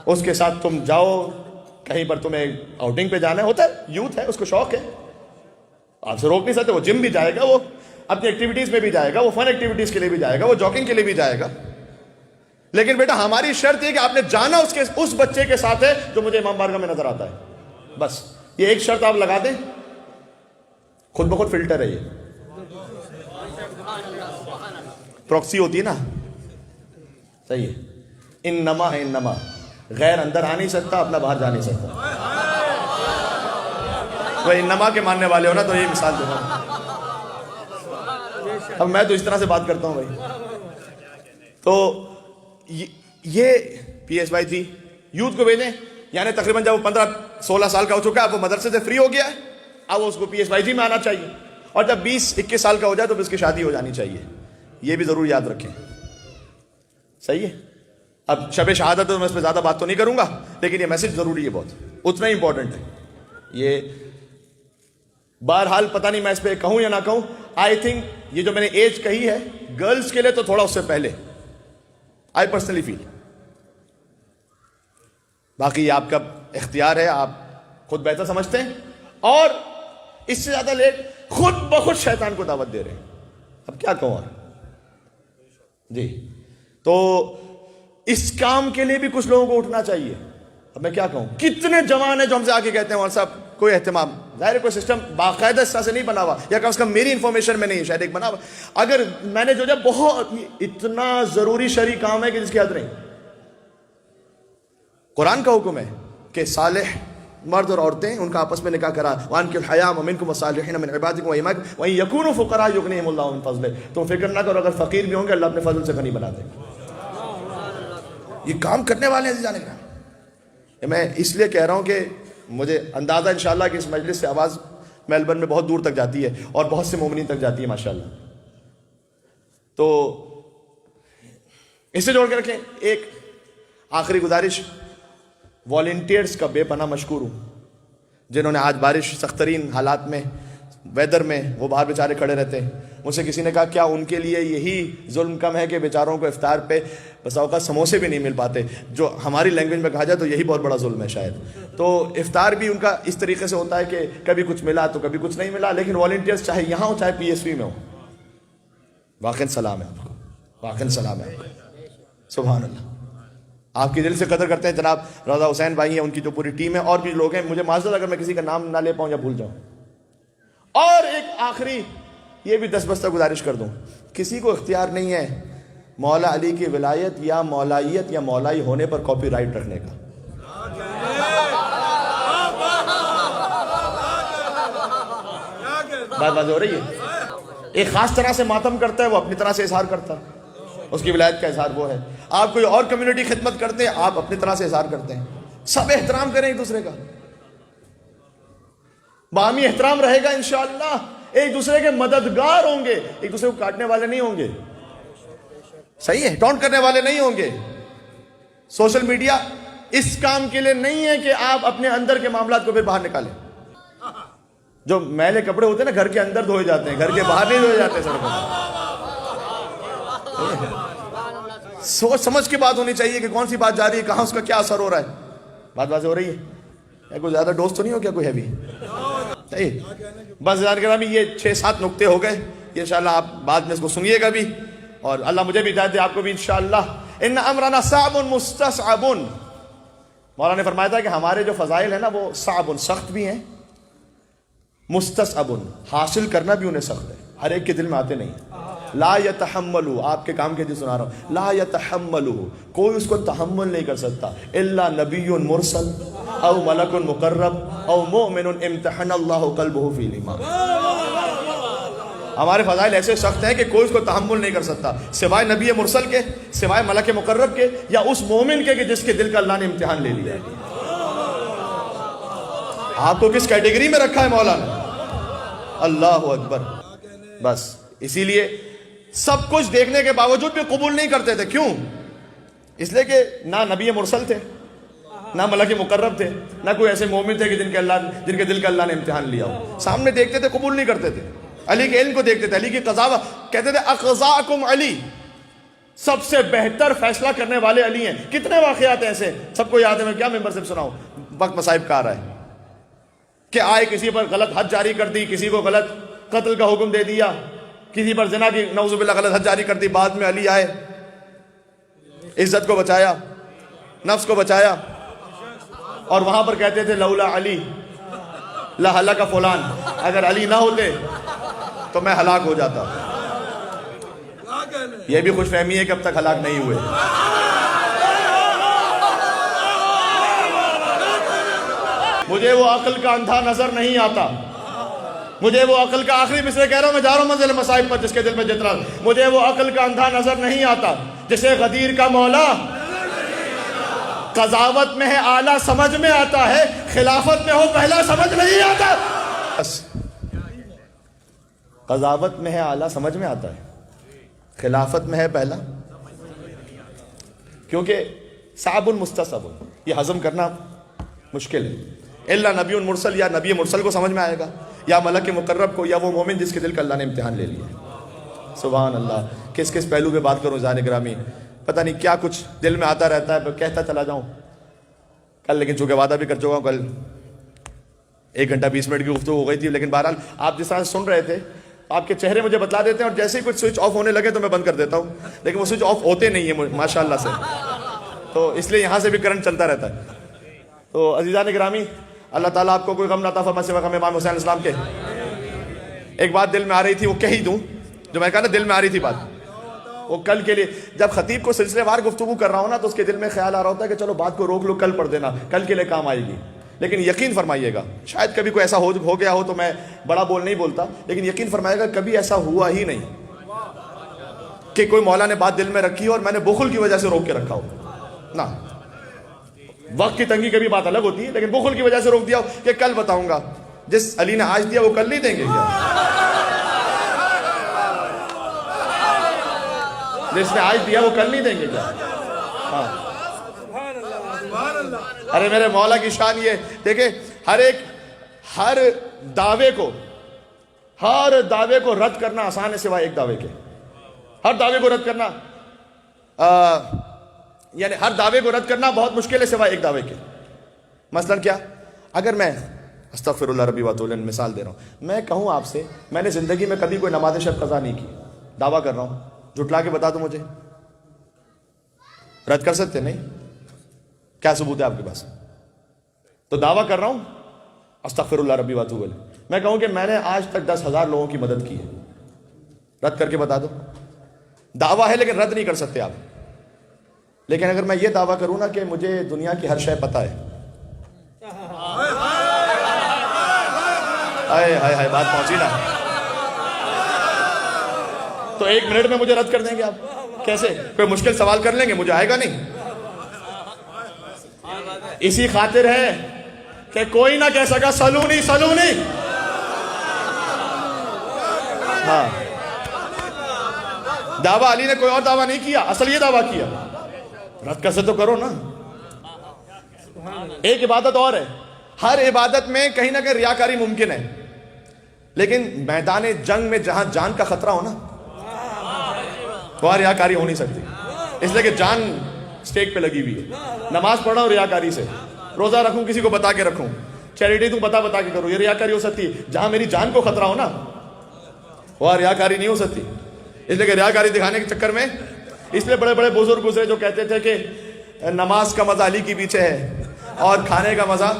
اس کے ساتھ تم جاؤ، کہیں پر تمہیں آؤٹنگ پہ جانا ہے، ہوتا ہے یوتھ ہے، اس کو شوق ہے، آپ سے روک نہیں سکتے. وہ جم بھی جائے گا، وہ اپنی ایکٹیویٹیز میں بھی جائے گا، وہ فن ایکٹیویٹیز کے لیے بھی جائے گا، وہ جاگنگ کے لیے بھی جائے گا. لیکن بیٹا ہماری شرط یہ کہ آپ نے جانا اس بچے کے ساتھ ہے جو مجھے امام بارگاہ میں نظر آتا ہے. بس یہ ایک شرط آپ لگا دیں، خود بخود فلٹر ہے. یہ پروکسی ہوتی ہے نا، صحیح ہے. انما ہے انما، غیر اندر آ نہیں سکتا، اپنا باہر جا نہیں سکتا. وہ انما کے ماننے والے ہو نا تو یہ مثال دے رہا ہوں. اب میں تو اس طرح سے بات کرتا ہوں بھائی. تو یہ PSYG یوتھ کو بھیجیں. یعنی تقریباً جب وہ 15-16 سال کا ہو چکا ہے، اب وہ مدرسے سے فری ہو گیا ہے، اب اس کو PSYG میں آنا چاہیے. اور جب 20-21 سال کا ہو جائے تو اس کی شادی ہو جانی چاہیے. یہ بھی ضرور یاد رکھیں. صحیح ہے. اب شب شہادت ہے، میں اس پہ زیادہ بات تو نہیں کروں گا، لیکن یہ میسج ضروری ہے، بہت اتنا ہی امپورٹنٹ ہے. یہ بہرحال پتہ نہیں میں اس پہ کہوں یا نہ کہوں. آئی تھنک یہ جو میں نے ایج کہی ہے گرلز کے لیے تو تھوڑا اس سے پہلے، آئی پرسنلی فیل. باقی یہ آپ کا اختیار ہے، آپ خود بہتر سمجھتے ہیں. اور اس سے زیادہ لیٹ خود بخود شیطان کو دعوت دے رہے ہیں. اب کیا کہوں اور جی. تو اس کام کے لیے بھی کچھ لوگوں کو اٹھنا چاہیے. اب میں کیا کہوں، کتنے جوان ہیں جو ہم سے آگے کہتے ہیں مولانا صاحب کوئی اہتمام. ظاہر ہے کوئی سسٹم باقاعدہ اس طرح سے نہیں بنا ہوا، یا کم از کم میری انفارمیشن میں نہیں ہے، شاید ایک بنا ہوا. اگر میں نے جو بہت اتنا ضروری شرعی کام ہے کہ جس کی حد نہیں. قرآن کا حکم ہے کہ صالح مرد اور عورتیں ان کا آپس میں نکاح کرا. وَأَنكِحُوا الْأَيَامَ مِنكُمْ وَالصَّالِحِينَ مِنْ عِبَادِكُمْ وَإِمَائِكُمْ وَإِن يَكُونُوا فُقَرَاءَ يُغْنِهِمُ اللَّهُ مِنْ فَضْلِهِ. تم فکر نہ کرو، اگر فقیر بھی ہوں گے اللہ اپنے فضل سے غنی بنا دے گا. یہ کام کرنے والے ہیں جانے کا. میں اس لیے کہہ رہا ہوں کہ مجھے اندازہ انشاءاللہ کہ اس مجلس سے آواز میلبرن میں بہت دور تک جاتی ہے اور بہت سے مومنین تک جاتی ہے ماشاءاللہ. تو اس سے جوڑ کے رکھیں. ایک آخری گزارش، والنٹیئرز کا بے پناہ مشکور ہوں جنہوں نے آج بارش سخت ترین حالات میں ویدر میں وہ باہر بیچارے کھڑے رہتے ہیں. مجھ سے کسی نے کہا کیا ان کے لیے یہی ظلم کم ہے کہ بیچاروں کو افطار پہ بس اوقات سموسے بھی نہیں مل پاتے, جو ہماری لینگویج میں کہا جائے تو یہی بہت بڑا ظلم ہے شاید. تو افطار بھی ان کا اس طریقے سے ہوتا ہے کہ کبھی کچھ ملا تو کبھی کچھ نہیں ملا, لیکن والنٹیئرز چاہے یہاں ہو چاہے PSV میں ہو, واقعاً سلام ہے آپ کو, واقعاً سلام ہے آپ کو. سبحان اللہ, آپ کی دل سے قدر کرتے ہیں. جناب روضہ حسین بھائی ہیں, ان کی جو پوری ٹیم ہے, اور بھی لوگ ہیں, مجھے معذرت اگر میں کسی کا نام نہ لے پاؤں یا بھول جاؤں. اور ایک آخری یہ بھی دستبستہ گزارش کر دوں, کسی کو اختیار نہیں ہے مولا علی کی ولایت یا مولائیت یا مولائی ہونے پر کاپی رائٹ رکھنے کا. بات واضح ہو رہی ہے. ایک خاص طرح سے ماتم کرتا ہے, وہ اپنی طرح سے اظہار کرتا ہے, اس کی ولایت کا اظہار وہ ہے. آپ کوئی اور کمیونٹی خدمت کرتے ہیں, آپ اپنی طرح سے اظہار کرتے ہیں. سب احترام کریں ایک دوسرے کا, باہمی احترام رہے گا انشاءاللہ. ایک دوسرے کے مددگار ہوں گے, ایک دوسرے کو کاٹنے والے نہیں ہوں گے, صحیح ہے, ٹونٹ کرنے والے نہیں ہوں گے. سوشل میڈیا اس کام کے لیے نہیں ہے کہ آپ اپنے اندر کے معاملات کو پھر باہر نکالیں. جو میلے کپڑے ہوتے ہیں نا گھر کے اندر دھوئے جاتے ہیں, گھر کے باہر نہیں دھوئے جاتے. سڑکوں پر سوچ سمجھ کے بات ہونی چاہیے کہ کون سی بات جا رہی ہے, کہاں اس کا کیا اثر ہو رہا ہے. بات واضح ہو رہی ہے. کوئی زیادہ ڈوز تو نہیں ہو کیا کوئی ہیوی؟ بس گرامی یہ 6-7 نقطے ہو گئے. یہ انشاءاللہ آپ بعد میں اس کو سنیے گا بھی, اور اللہ مجھے بھی ہدایت دے, آپ کو بھی انشاءاللہ. ان امرنا صعب مستصعب, مولانا نے فرمایا تھا کہ ہمارے جو فضائل ہیں نا وہ صعب, سخت بھی ہیں, مستصعب, حاصل کرنا بھی انہیں سخت ہے, ہر ایک کے دل میں آتے نہیں. لا یتحملو, آپ کے کام کے دل سنا رہا ہوں, لا یتحملو, کوئی اس کو تحمل نہیں کر سکتا, الا نبی مرسل او ملک مقرب او مؤمن امتحن اللہ قلبہ فی الایمان. ہمارے فضائل ایسے سخت ہیں کہ کوئی اس کو تحمل نہیں کر سکتا سوائے نبی مرسل کے, سوائے ملک مقرب کے, یا اس مومن کے کہ جس کے دل کا اللہ نے امتحان لے لیا. آپ کو کس کیٹیگری میں رکھا ہے مولا نے؟ اللہ اکبر. بس اسی لیے سب کچھ دیکھنے کے باوجود بھی قبول نہیں کرتے تھے. کیوں؟ اس لیے کہ نہ نبی مرسل تھے, نہ ملک مقرب تھے, نہ کوئی ایسے مومن تھے کہ جن کے دل کا اللہ نے امتحان لیا ہو. سامنے دیکھتے تھے, قبول نہیں کرتے تھے. علی کے علم کو دیکھتے تھے, علی کی قضاوت, کہتے تھے اقضاکم علی, سب سے بہتر فیصلہ کرنے والے علی ہیں. کتنے واقعات ہیں ایسے, سب کو یاد ہے, میں کیا ممبر سے سناؤں, وقت مصائب کا آ رہا ہے, کہ آئے کسی پر غلط حد جاری کر دی, کسی کو غلط قتل کا حکم دے دیا, کسی پر زنا کی نعوذ باللہ غلط حد جاری کر دی. بعد میں علی آئے, عزت کو بچایا, نفس کو بچایا, اور وہاں پر کہتے تھے لولا علی لہلک فلان, اگر علی نہ ہوتے تو میں ہلاک ہو جاتا. یہ بھی خوش فہمی ہے کہ اب تک ہلاک نہیں ہوئے. مجھے وہ عقل کا اندھا نظر نہیں آتا, مجھے وہ عقل کا, آخری مصرع کہہ رہا ہوں, میں جا رہا ہوں منزل مصائب پر, جس کے دل میں جتنا, مجھے وہ عقل کا اندھا نظر نہیں آتا جسے غدیر کا مولا قضاوت میں ہے اعلیٰ سمجھ میں آتا ہے, خلافت میں ہو پہلا سمجھ نہیں آتا. قضاوت میں ہے اعلیٰ سمجھ میں آتا ہے, خلافت میں ہے پہلا, کیونکہ صعب مستصعب, یہ ہضم کرنا مشکل ہے. الا نبی مرسل, یا نبی مرسل کو سمجھ میں آئے گا, یا ملک مقرب کو, یا وہ مومن جس کے دل کا اللہ نے امتحان لے لیا. سبحان اللہ. کس کس پہلو پہ بات کروں زان گرامی, پتہ نہیں کیا کچھ دل میں آتا رہتا ہے, کہتا چلا جاؤں کل, لیکن چونکہ وعدہ بھی کر چکا ہوں, کل 1 گھنٹہ 20 منٹ کی گفتگو ہو گئی تھی. لیکن بہرحال آپ جس طرح سن رہے تھے, آپ کے چہرے مجھے بتلا دیتے ہیں, اور جیسے ہی کچھ سوئچ آف ہونے لگے تو میں بند کر دیتا ہوں, لیکن وہ سوئچ آف ہوتے نہیں ہیں ماشاءاللہ سے, تو اس لیے یہاں سے بھی کرنٹ چلتا رہتا ہے. تو عزیزان گرامی, اللہ تعالیٰ آپ کو کوئی غم نہ عطا فرمائے سوائے غم امام حسین السلام کے. ایک بات دل میں آ رہی تھی, وہ کہہ ہی دوں, جو میں کہا نا دل میں آ رہی تھی بات, وہ کل کے لیے. جب خطیب کو سلسلے وار گفتگو کر رہا ہوں نا, تو اس کے دل میں خیال آ رہا ہوتا ہے کہ چلو بات کو روک لو, کل پڑھ دینا, کل کے لیے کام آئے گی. لیکن یقین فرمائیے گا, شاید کبھی کوئی ایسا ہو گیا ہو تو میں بڑا بول نہیں بولتا, لیکن یقین فرمائیے گا کبھی ایسا ہوا ہی نہیں کہ کوئی مولا نے بات دل میں رکھی اور میں نے بخل کی وجہ سے روک کے رکھا ہو. نہ, وقت کی تنگی کبھی بات الگ ہوتی ہے, لیکن بخل کی وجہ سے روک دیا ہو کہ کل بتاؤں گا. جس علی نے آج دیا وہ کل نہیں دیں گے کیا؟ جس نے آج دیا وہ کل نہیں دیں گے کیا؟ ہاں. ارے میرے مولا کی شان یہ دیکھیں, ہر دعوے کو ہر دعوے کو رد کرنا آسان ہے سوائے ایک دعوے کے. ہر دعوے کو رد کرنا یعنی ہر دعوے کو رد کرنا بہت مشکل ہے سوائے ایک دعوے کے. مثلا کیا؟ اگر میں استغفر اللہ ربی واتوب الیہ مثال دے رہا ہوں، میں کہوں آپ سے میں نے زندگی میں کبھی کوئی نماز شب قضا نہیں کی، دعویٰ کر رہا ہوں، جھٹلا کے بتا دو مجھے، رد کر سکتے؟ نہیں. کیا ثبوت ہے آپ کے پاس؟ تو دعویٰ کر رہا ہوں استغفر اللہ ربی واتوب الیہ، میں کہوں کہ میں نے آج تک 10,000 لوگوں کی مدد کی ہے، رد کر کے بتا دو. دعویٰ ہے لیکن رد نہیں کر سکتے آپ. لیکن اگر میں یہ دعویٰ کروں نا کہ مجھے دنیا کی ہر شے پتہ ہے، ہائے ہائے ہائے، بات پہنچی نا، تو 1 منٹ میں مجھے رد کر دیں گے آپ. کیسے؟ کوئی مشکل سوال کر لیں گے، مجھے آئے گا نہیں. اسی خاطر ہے کہ کوئی نہ کہہ سکا سلونی سلونی. ہاں، دعویٰ علی نے کوئی اور دعویٰ نہیں کیا، اصل یہ دعویٰ کیا. رد کر سے تو کرو نا. ایک عبادت اور ہے، ہر عبادت میں کہیں نہ کہیں ریاکاری ممکن ہے، لیکن میدان جنگ میں جہاں جان کا خطرہ ہو نا، وہاں ریاکاری ہو نہیں سکتی. اس لیے کہ جان سٹیک پہ لگی ہوئی ہے. نماز پڑھ رہا ہوں ریاکاری سے، روزہ رکھوں کسی کو بتا کے رکھوں، چیریٹی تو بتا کے کروں، یہ ریاکاری ہو سکتی ہے. جہاں میری جان کو خطرہ ہو نا وہاں ریاکاری نہیں ہو سکتی. اس لیے کہ ریاکاری دکھانے کے چکر میں، اس لیے بڑے بڑے بزرگ گزرے جو کہتے تھے کہ نماز کا مزہ علی کے پیچھے ہے اور کھانے کا مزہ.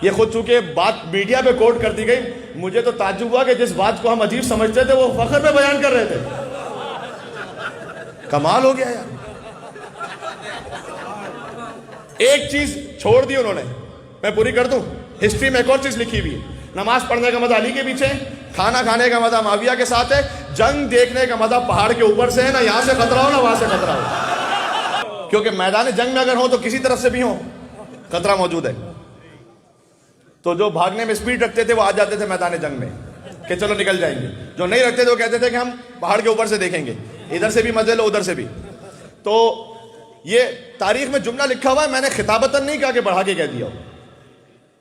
یہ خود چونکہ بات میڈیا پہ کوٹ کر دی گئی، مجھے تو تعجب ہوا کہ جس بات کو ہم عجیب سمجھتے تھے وہ فخر میں بیان کر رہے تھے. کمال ہو گیا یار. ایک چیز چھوڑ دی انہوں نے، میں پوری کر دوں. ہسٹری میں ایک اور چیز لکھی ہوئی ہے، نماز پڑھنے کا مزہ علی کے پیچھے، کھانا کھانے کا مزہ معاویہ کے ساتھ ہے، جنگ دیکھنے کا مزہ پہاڑ کے اوپر سے ہے، نہ یہاں سے خطرہ ہو نہ وہاں سے خطرہ ہو. کیونکہ میدان جنگ میں اگر ہو تو کسی طرف سے بھی ہو خطرہ موجود ہے. تو جو بھاگنے میں سپیڈ رکھتے تھے وہ آ جاتے تھے میدان جنگ میں کہ چلو نکل جائیں گے. جو نہیں رکھتے تھے وہ کہتے تھے کہ ہم پہاڑ کے اوپر سے دیکھیں گے، ادھر سے بھی مزے لو ادھر سے بھی. تو یہ تاریخ میں جملہ لکھا ہوا ہے، میں نے خطابتاً نہیں کہا کہ بڑھا کے کہہ دیا ہو.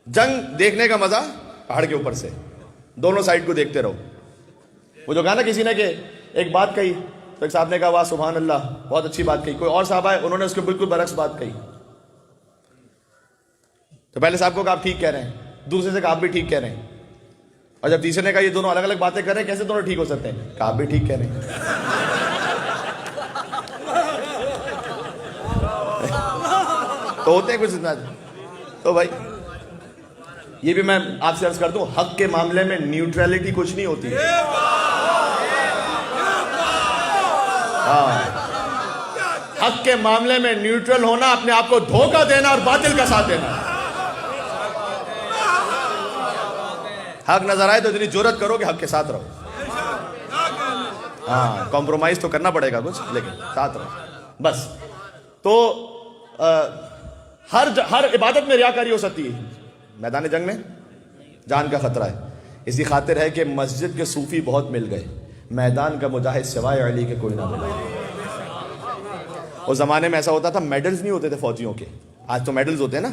جنگ دیکھنے کا مزہ پہاڑ کے اوپر سے، دونوں سائڈ کو دیکھتے رہو. وہ جو کہا نا کسی نے کہ ایک بات کہی تو ایک صاحب نے کہا واہ سبحان اللہ، بہت اچھی بات کہی. کوئی اور صاحب آئے، انہوں نے اس کے بالکل برعکس بات کہی. تو پہلے صاحب کو کہا آپ ٹھیک کہہ رہے ہیں، دوسرے سے کہا آپ بھی ٹھیک کہہ رہے ہیں، اور جب تیسرے نے کہا یہ دونوں الگ الگ باتیں کر رہے ہیں، کیسے دونوں ٹھیک ہو سکتے ہیں؟ کہا آپ بھی ٹھیک کہہ رہے ہیں. تو ہوتے ہیں کچھ اتنا. تو بھائی یہ بھی میں آپ سے عرض کر دوں، حق کے معاملے میں نیوٹرلٹی کچھ نہیں ہوتی ہے. حق کے معاملے میں نیوٹرل ہونا اپنے آپ کو دھوکہ دینا اور باطل کا ساتھ دینا. حق نظر آئے تو اتنی جرأت کرو کہ حق کے ساتھ رہو. ہاں، کمپرومائز تو کرنا پڑے گا کچھ، لیکن ساتھ رہو بس. تو ہر عبادت میں ریاکاری ہو سکتی ہے، میدان جنگ میں جان کا خطرہ ہے. اسی خاطر ہے کہ مسجد کے صوفی بہت مل گئے، میدان کا مجاہد سوائے علی کے کوئی نہ ملا. اس زمانے میں ایسا ہوتا تھا، میڈلز نہیں ہوتے تھے فوجیوں کے. آج تو میڈلز ہوتے ہیں نا،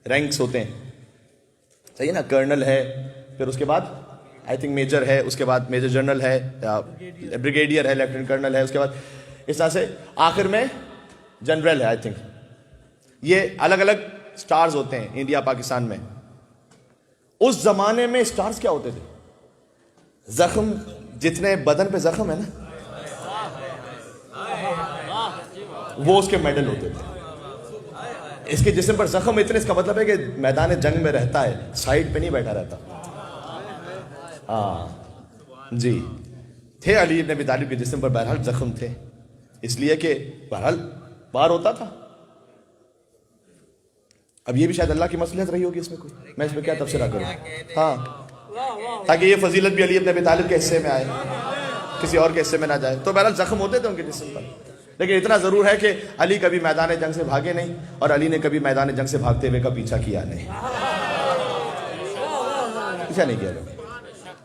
رینکس ہوتے ہیں، صحیح ہے نا. کرنل ہے، پھر اس کے بعد آئی تھنک میجر ہے، اس کے بعد میجر جنرل ہے، بریگیڈیئر ہے، لیفٹیننٹ کرنل ہے، اس کے بعد اس طرح سے آخر میں جنرل ہے آئی تھنک. یہ الگ الگ سٹارز ہوتے ہیں انڈیا پاکستان میں. اس زمانے میں سٹارز کیا ہوتے تھے؟ زخم، جتنے بدن پہ زخم ہے نا وہ اس کے میڈل ہوتے تھے. اس کے جسم پر زخم اتنے، اس کا مطلب ہے کہ میدان جنگ میں رہتا ہے، سائڈ پہ نہیں بیٹھا رہتا. ہاں جی، تھے علی ابن ابی طالب کے جسم پر بہرحال زخم تھے، اس لیے کہ بہرحال بار ہوتا تھا. اب یہ بھی شاید اللہ کی مصلحت رہی ہوگی اس میں، کوئی میں اس میں کیا تبصرہ کروں. ہاں، تاکہ یہ فضیلت بھی علی ابن ابی طالب کے حصے میں آئے، کسی اور کے حصے میں نہ جائے. تو بہرحال زخم ہوتے تھے ان کے جسم پر، لیکن اتنا ضرور ہے کہ علی کبھی میدان جنگ سے بھاگے نہیں، اور علی نے کبھی میدان جنگ سے بھاگتے ہوئے کا پیچھا کیا نہیں. پیچھا نہیں کیا،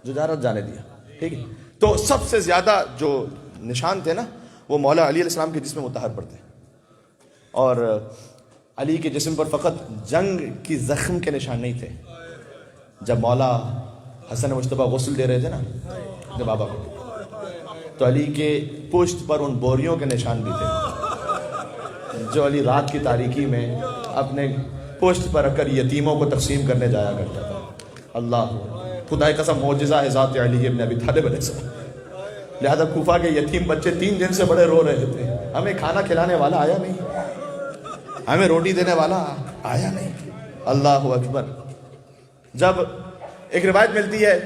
جو جا رہا جانے دیا. ٹھیک ہے. تو سب سے زیادہ جو نشان تھے نا وہ مولا علی علیہ السلام کے جسم مطہر پر تھے، اور علی کے جسم پر فقط جنگ کی زخم کے نشان نہیں تھے، جب مولا حسن مجتبیٰ غسل دے رہے تھے نا اپنے بابا کو، تو علی کے پشت پر ان بوریوں کے نشان بھی تھے جو علی رات کی تاریکی میں اپنے پشت پر رکھ کر یتیموں کو تقسیم کرنے جایا کرتا تھا۔ اللہ خدا کی قسم معجزہ ہے ذات علی ابن ابی طالب علیہ السلام۔ لہذا کوفہ کے یتیم بچے 3 دن سے بڑے رو رہے تھے، ہمیں کھانا کھلانے والا آیا نہیں، ہمیں روٹی دینے والا آیا نہیں۔ اللہ اکبر۔ جب ایک روایت ملتی ہے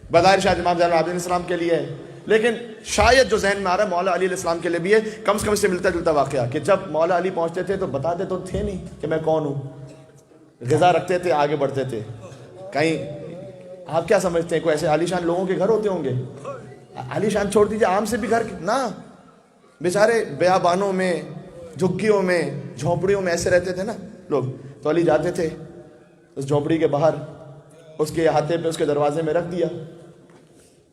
بظاہر شاید امام زین العابدین علیہ السلام کے لیے ہے، لیکن شاید جو ذہن میں آ رہا ہے مولا علی علیہ السلام کے لیے بھی ہے، کم سے کم اس سے ملتا جلتا واقعہ کہ جب مولا علی پہنچتے تھے تو بتاتے تو تھے نہیں کہ میں کون ہوں، غذا رکھتے تھے، آگے بڑھتے تھے۔ کہیں آپ کیا سمجھتے ہیں کوئی ایسے عالیشان لوگوں کے گھر ہوتے ہوں گے؟ عالیشان چھوڑ دیجیے، عام سے بھی گھر نہ، بیچارے بیابانوں میں، جھگیوں میں، جھونپڑیوں میں ایسے رہتے تھے نا لوگ۔ تو علی جاتے تھے اس جھونپڑی کے باہر، اس کے ہاتھے پہ اس کے دروازے میں رکھ دیا،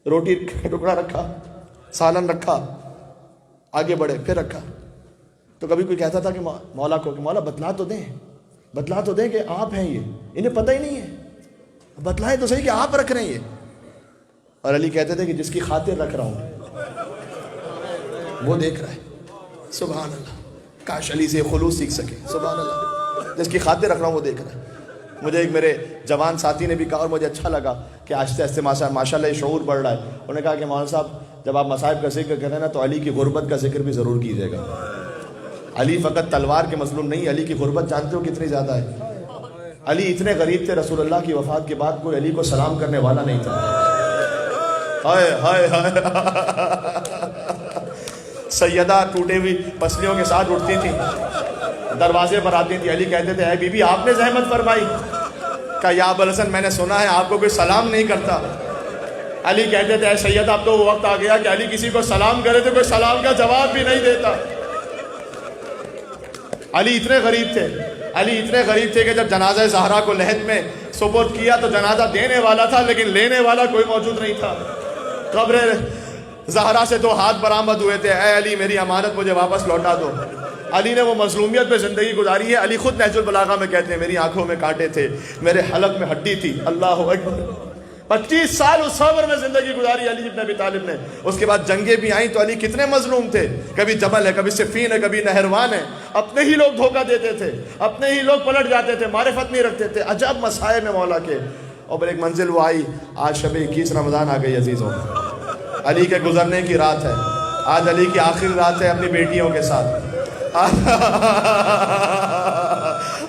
روٹی کا ٹکڑا رکھا، سالن رکھا، آگے بڑھے، پھر رکھا۔ تو کبھی کوئی کہتا تھا کہ مولا کو کہ مولا بتلا تو دیں کہ آپ ہیں، یہ انہیں پتہ ہی نہیں ہے، بتلائیں تو صحیح کہ آپ رکھ رہے ہیں یہ۔ اور علی کہتے تھے کہ جس کی خاطر رکھ رہا ہوں وہ دیکھ رہا ہے۔ سبحان اللہ، کاش علی سے خلوص سیکھ سکے۔ سبحان اللہ، جس کی خاطر رکھ رہا ہوں وہ دیکھ رہا ہے۔ مجھے ایک میرے جوان ساتھی نے بھی کہا اور مجھے اچھا لگا کہ آہستہ آہستہ ماشاء اللہ یہ شعور بڑھ رہا ہے۔ انہوں نے کہا کہ مولانا صاحب جب آپ مصائب کا ذکر کریں نا تو علی کی غربت کا ذکر بھی ضرور کیجیے گا۔ علی فقط تلوار کے مظلوم نہیں، علی کی غربت جانتے ہو کتنی زیادہ ہے؟ علی اتنے غریب تھے، رسول اللہ کی وفات کے بعد کوئی علی کو سلام کرنے والا نہیں تھا۔ ہائے ہائے ہائے، سیدہ ٹوٹے ہوئی پسلیوں کے ساتھ اٹھتی تھی، دروازے پر آتی تھی، علی کہتے تھے اے بی بی آپ نے زحمت فرمائی؟ کہا یا ابوالحسن میں نے سنا ہے آپ کو کوئی سلام نہیں کرتا۔ علی کہتے تھے اے سید اب تو وہ وقت آ گیا کہ علی کسی کو سلام کرے تو کوئی سلام کا جواب بھی نہیں دیتا۔ علی اتنے غریب تھے کہ جب جنازہ زہرا کو لحد میں سپرد کیا تو جنازہ دینے والا تھا لیکن لینے والا کوئی موجود نہیں تھا۔ قبر زہرا سے 2 ہاتھ برآمد ہوئے تھے، اے علی میری امانت مجھے واپس لوٹا دو۔ علی نے وہ مظلومیت پہ زندگی گزاری ہے۔ علی خود نہج البلاغہ میں کہتے ہیں میری آنکھوں میں کانٹے تھے، میرے حلق میں ہڈی تھی۔ اللہ اکبر، 25 سال اس صبر میں زندگی گزاری علی ابن ابی طالب نے۔ اس کے بعد جنگیں بھی آئیں تو علی کتنے مظلوم تھے، کبھی جبل ہے، کبھی صفین ہے، کبھی نہروان ہے، اپنے ہی لوگ دھوکہ دیتے تھے، اپنے ہی لوگ پلٹ جاتے تھے، معرفت نہیں رکھتے تھے، عجب مسائب میں مولا کے۔ اور پھر ایک منزل وہ آئی، آج شب 21 رمضان آ گئی عزیزوں، علی کے گزرنے کی رات ہے، آج علی کی آخری رات ہے اپنی بیٹیوں کے ساتھ،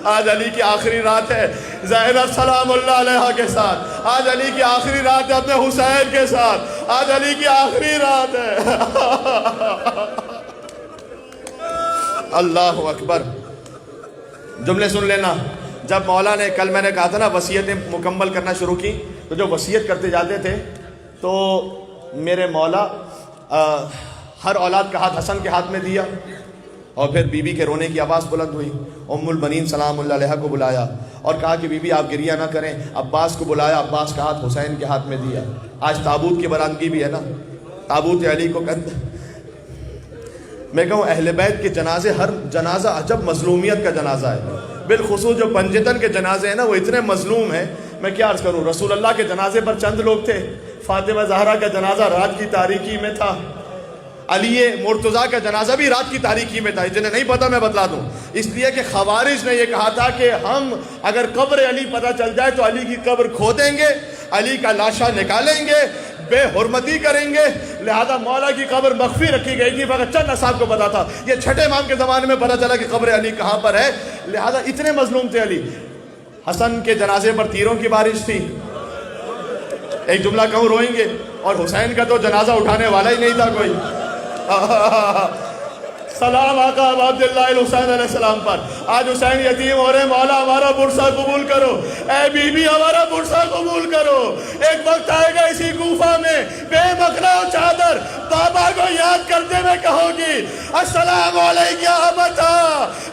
آج علی کی آخری رات ہے زینب سلام اللہ علیہ کے ساتھ، آج علی کی آخری رات ہے اپنے حسین کے ساتھ، آج علی کی آخری رات ہے۔ اللہ اکبر۔ جملے سن لینا، جب مولا نے کل میں نے کہا تھا نا وصیتیں مکمل کرنا شروع کی، تو جو وصیت کرتے جاتے تھے تو میرے مولا ہر اولاد کا ہاتھ حسن کے ہاتھ میں دیا، اور پھر بی بی کے رونے کی آواز بلند ہوئی، ام البنین سلام اللہ علیہ کو بلایا اور کہا کہ بی بی آپ گریہ نہ کریں، عباس کو بلایا، عباس کا ہاتھ حسین کے ہاتھ میں دیا۔ آج تابوت کی برآمدگی بھی ہے نا، تابوت علی کو میں کہوں اہل بیت کے جنازے، ہر جنازہ عجب مظلومیت کا جنازہ ہے، بالخصوص جو پنجتن کے جنازے ہیں نا وہ اتنے مظلوم ہیں، میں کیا عرض کروں۔ رسول اللہ کے جنازے پر چند لوگ تھے، فاطمہ زہرا کا جنازہ رات کی تاریکی میں تھا، علی مرتضیٰ کا جنازہ بھی رات کی تاریکی میں تھا، جنہیں نہیں پتا میں بتلا دوں، اس لیے کہ خوارج نے یہ کہا تھا کہ ہم اگر قبر علی پتہ چل جائے تو علی کی قبر کھو دیں گے، علی کا لاشا نکالیں گے، بے حرمتی کریں گے، لہذا مولا کی قبر مخفی رکھی گئی تھی، مگر چند اصحاب کو پتا تھا۔ یہ چھٹے امام کے زمانے میں پتا چلا کہ قبر علی کہاں پر ہے، لہذا اتنے مظلوم تھے علی۔ حسن کے جنازے پر تیروں کی بارش تھی، ایک جملہ کہوں روئیں گے، اور حسین کا تو جنازہ اٹھانے والا ہی نہیں تھا کوئی۔ سلام آقا ابو عبداللہ الحسین علیہ السلام پر۔ آج حسین یتیم ہو رہے، مولا ہمارا برسہ قبول کرو، اے بی بی ہمارا برسہ قبول کرو۔ ایک وقت آئے گا اسی کوفہ میں بے مخلا و چادر بابا کو یاد کرتے میں کہو گی السلام علیکم یا ابتا،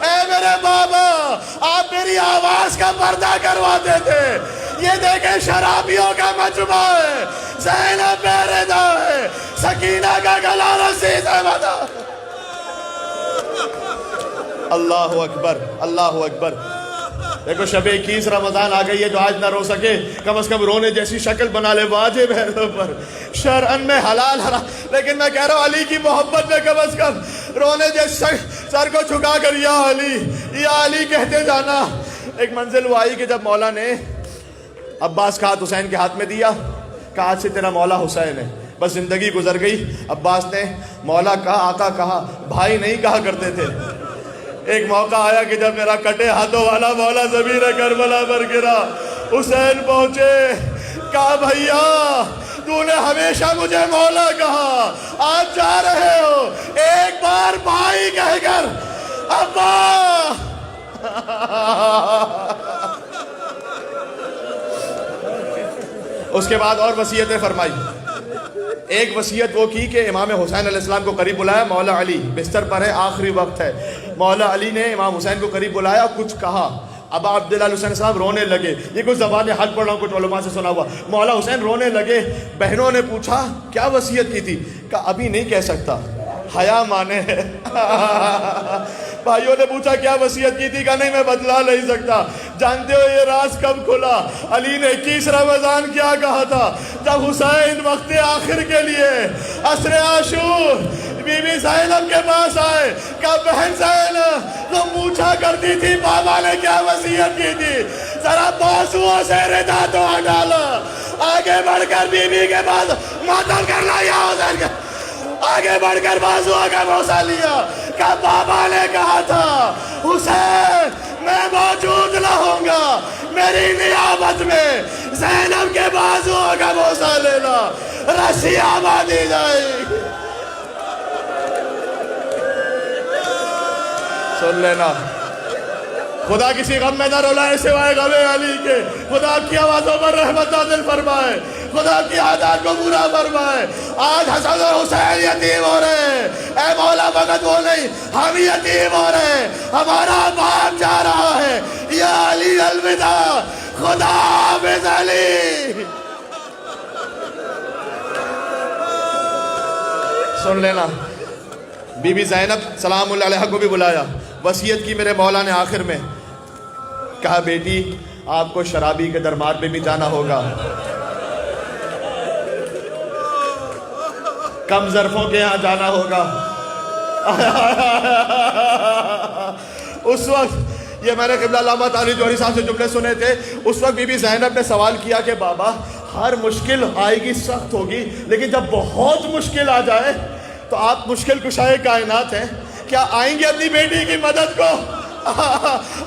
اے میرے بابا آپ میری آواز کا پردہ کرواتے تھے۔ یہ دیکھیں شرابیوں کا مجمع ہے، زینب بیردہ ہے، سکینہ کا گلا رسید احمد۔ اللہ اکبر، اللہ اکبر۔ دیکھو شب 21 رمضان آ گئی ہے، جو آج نہ رو سکے کم از کم رونے جیسی شکل بنا لے، واجب ہے تو پر شرعن میں حلال حرام، لیکن میں کہہ رہا ہوں علی کی محبت میں کم از کم رونے جیسے سر کو جھکا کر یا علی کہتے جانا۔ ایک منزل وہ آئی کہ جب مولا نے عباس کا ہاتھ حسین کے ہاتھ میں دیا، کہا آج سے تیرا مولا حسین ہے، بس زندگی گزر گئی۔ عباس نے مولا کہا، آقا کہا، بھائی نہیں کہا کرتے تھے۔ ایک موقع آیا کہ جب میرا کٹے ہاتھوں والا مولا زمین کربلا پر گرا، حسین پہنچے، کہا بھیا تو نے ہمیشہ مجھے مولا کہا، آج جا رہے ہو ایک بار بھائی کہہ کر ابا۔ اس کے بعد اور وصیتیں فرمائی۔ ایک وصیت وہ کی کہ امام حسین علیہ السلام کو قریب بلایا، مولا علی بستر پر ہے، آخری وقت ہے۔ مولا علی نے امام حسین کو قریب بلایا، کچھ کہا، ابا عبداللہ علیہ حسین صاحب رونے لگے۔ یہ کچھ زبان حق پڑھ رہا ہوں، کچھ علماء سے سنا ہوا۔ مولا حسین رونے لگے، بہنوں نے پوچھا کیا وصیت کی تھی؟ کہا ابھی نہیں کہہ سکتا، حیا مانے ہے۔ بھائیوں نے پوچھا کیا وصیت کی تھی؟ کہا نہیں میں بدلا نہیں سکتا۔ جانتے ہو یہ راز کب کھلا؟ علی نے 21 رمضان کیا کہا تھا جب حسین وقت آخر کے لیے عصر عاشور بی بی زینب کے پاس آئے، کہا بہن زینب تو پوچھا کرتی تھی بابا نے کیا وصیت کی تھی، ذرا بازوؤں سے ردا تو ڈالا۔ آگے بڑھ کر بی بی کے پاس ماتم کرنا یا حسین کے آگے بڑھ کر بازوؤں کا بوسہ لیا، کہ بابا نے کہا تھا حسین میں موجود رہوں گا، میری نیابت میں زینب کے بازوؤں کا بوسہ لینا، رسیاں باندھی جائے گی۔ سن لینا، خدا کسی غم میں نہ رولائے سوائے غم علی کے، خدا کی آوازوں پر رحمت نازل فرمائے، خدا کی عادات کو پورا فرمائے۔ آج حسن اور حسین یتیم ہو رہے ہیں، اے مولا فقط وہ نہیں، ہم یتیم ہو رہے ہیں، ہمارا باپ جا رہا ہے، یا علی الوداع، خدا حافظ علی۔ سن لینا، بی بی زینب سلام اللہ علیہ کو بھی بلایا، وصیت کی میرے مولا نے آخر میں، کہا بیٹی آپ کو شرابی کے دربار پہ بھی جانا ہوگا، کم ظرفوں کے ہاں جانا ہوگا۔ اس وقت یہ میں نے قبلہ علامہ تعالی جوہری صاحب سے جملے سنے تھے، اس وقت بی بی زینب نے سوال کیا کہ بابا ہر مشکل آئے گی، سخت ہوگی، لیکن جب بہت مشکل آ جائے تو آپ مشکل کشائے کائنات ہیں، کیا آئیں گے اپنی بیٹی کی مدد کو؟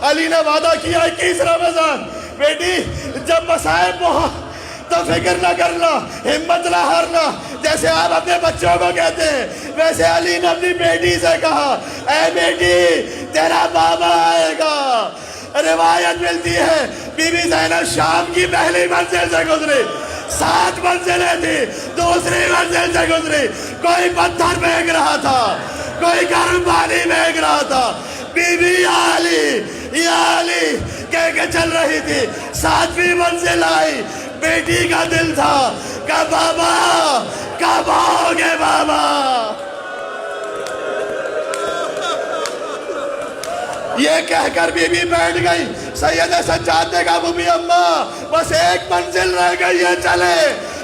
علی نے وعدہ کیا 21 رمضان، بیٹی جب مسائب بہت تو فکر نہ کرنا، ہمت نہ ہارنا، جیسے آپ اپنے بچوں کو کہتے ہیں ویسے علی نے اپنی بیٹی سے کہا اے بیٹی تیرا بابا آئے گا۔ روایت ملتی ہے بی بی زینب شام کی پہلی منزل سے گزری، 7 منزلیں تھی، دوسری منزل سے گزری، کوئی پتھر پھینک رہا تھا، کوئی گرم پانی پھینک رہا تھا، بی بی یا علی کہہ کے چل رہی تھی، 7ویں منزل آئی، بیٹی کا دل تھا کہ بابا کب آؤ گے بابا؟ یہ کہہ کر بی بی بیٹھ گئی، سید سجاد نے کہا بوبی اماں بس ایک منزل رہ گئی ہے، چلے،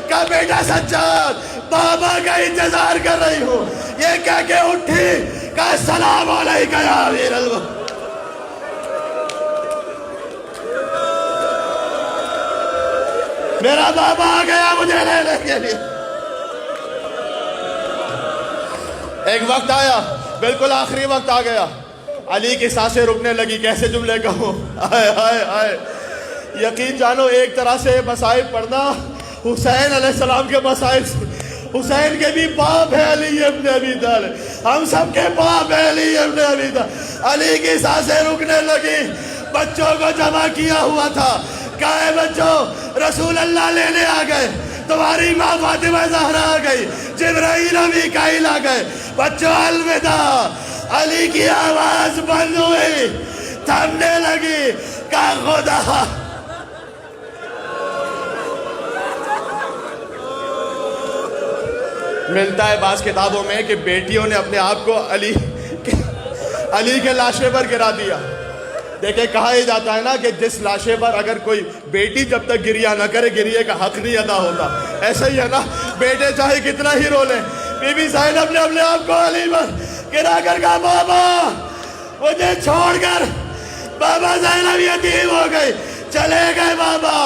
کہا بیٹا سجاد بابا کا انتظار کر رہی ہوں، یہ کہہ کے اٹھی، کہا السلام علیکہ یا امیر المؤمنین۔ میرا بابا آ گیا مجھے لینے کے لیے۔ ایک وقت آیا، بالکل آخری وقت آ گیا، علی کی سانسیں رکنے لگی، کیسے جملے کہوں، آئے آئے آئے، یقین جانو ایک طرح سے مصائب پڑھنا حسین علیہ السلام کے مصائب سے، حسین کے بھی باپ ہے علی ابن ابی طالب، ہم سب کے باپ ہے علی ابن ابی طالب۔ علی کی سانسیں رکنے لگی، بچوں کو جمع کیا ہوا تھا، کہا اے بچوں رسول اللہ لینے آ گئے، تمہاری ماں فاطمہ زہرا آ گئی، جبرائیل و میکائیل آ گئے، بچوں الوداع۔ علی کی آواز بند ہوئی، تھمنے لگی، کہا خدا ملتا ہے بعض کتابوں میں کہ بیٹیوں نے اپنے آپ کو علی کے لاشے پر گرا دیا، دیکھیں کہا یہ جاتا ہے نا کہ جس لاشے پر اگر کوئی بیٹی جب تک گریہ نہ کرے گریے کا حق نہیں ادا ہوتا، ایسا ہی ہے نا، بیٹے چاہے کتنا ہی رو لیں۔ بی بی زینب نے اپنے آپ کو علی پر گرا کر کہا بابا مجھے چھوڑ کر بابا زینب یتیم ہو گئی، چلے گئے بابا،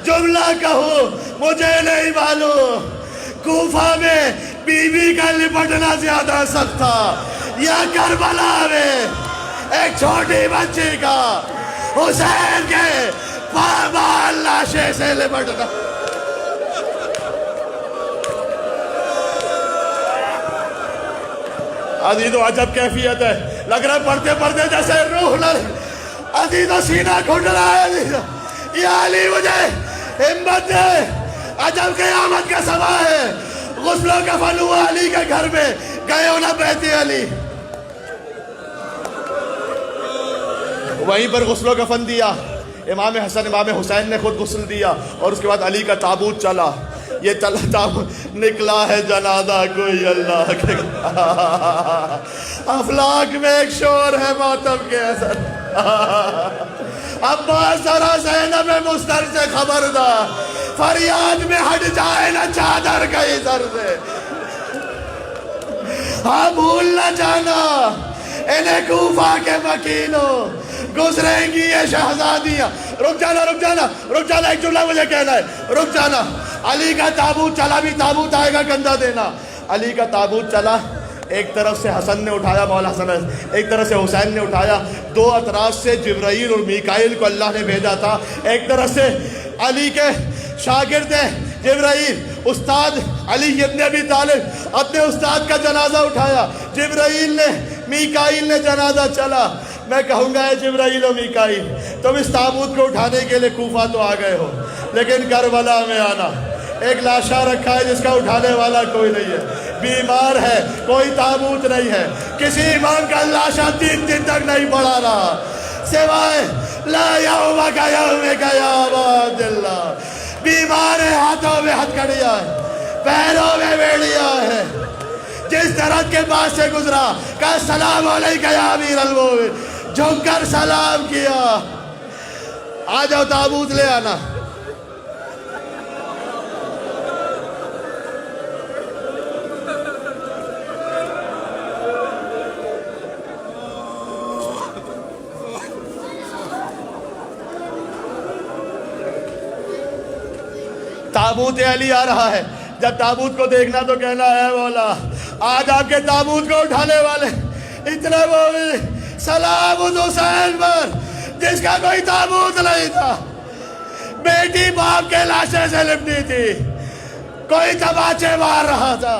جملہ کہوں مجھے نہیں معلوم کوفہ میں بی بی کا لپٹنا زیادہ سخت تھا یا کربلا میں ایک چھوٹی بچی کا حسین کے پامال لاشے سے لپٹنا۔ عزیز و عجب کیفیت ہے، لگ رہا ہے پڑھتے پڑھتے جیسے روح عزیز و سینہ کھٹ رہا ہے۔ عزیز یا علی مجھے ہمت دے، عجب قیامت کا سما ہے۔ غسل و کفن ہوا علی کے گھر میں، گئے ہو نہ بیتی علی، وہیں پر غسل و کفن دیا۔ امام حسن امام حسین نے خود غسل دیا اور اس کے بعد علی کا تابوت چلا۔ یہ تابوت نکلا ہے جنازہ کوئی اللہ کے، افلاک میں ایک شور ہے ماتم کے اثر، عباس ذرا زینب مستر سے خبردار، فریاد میں ہٹ جائے نہ چادر کہیں سر سے، ہاں بھول نہ جانا انہیں کوفہ کے وکیلوں، گزریں گی یہ شہزادیاں۔ رک جانا رک جانا رک جانا، ایک جملہ مجھے کہنا ہے، رک جانا۔ علی کا تابوت چلا، بھی تابوت آئے گا کندھا دینا۔ علی کا تابوت چلا، ایک طرف سے حسن نے اٹھایا، مولا حسن، ایک طرف سے حسین نے اٹھایا، دو اطراف سے جبرائیل اور میکائیل کو اللہ نے بھیجا تھا۔ ایک طرف سے علی کے شاگرد جبرائیل، استاد علی ابن ابی طالب اپنے استاد کا جنازہ اٹھایا، جبرائیل نے میکائیل نے جنازہ چلا۔ میں کہوں گا اے جبرائیل و میکائیل، تم اس تابوت کو اٹھانے کے لیے کوفہ تو آ گئے ہو، لیکن کربلا میں آنا، ایک لاشا رکھا ہے جس کا اٹھانے والا کوئی نہیں ہے، بیمار ہے، کوئی تابوت نہیں ہے، کسی امام کا لاشا 3 دن تک نہیں پڑا رہا سوائے لا یوم کا یوم کا یا عباد اللہ۔ بیمار ہے، ہاتھوں میں ہتھکڑیاں ہے، پیروں میں بیڑیاں ہے، جس درخت کے پاس سے گزرا کہا السلام علیکہ یا امیر المومنین، جھک کر سلام کیا۔ آ جاؤ تابوت لے آنا۔ تابوت علی آ رہا ہے، جب تابوت کو دیکھنا تو کہنا ہے مولا آج آپ کے تابوت کو اٹھانے والے اتنے مومن سلام حسین پر جس کا کوئی تابوت نہیں تھا، بیٹی باپ کے لاشے سے لپٹی تھی، کوئی تماچے مار رہا تھا۔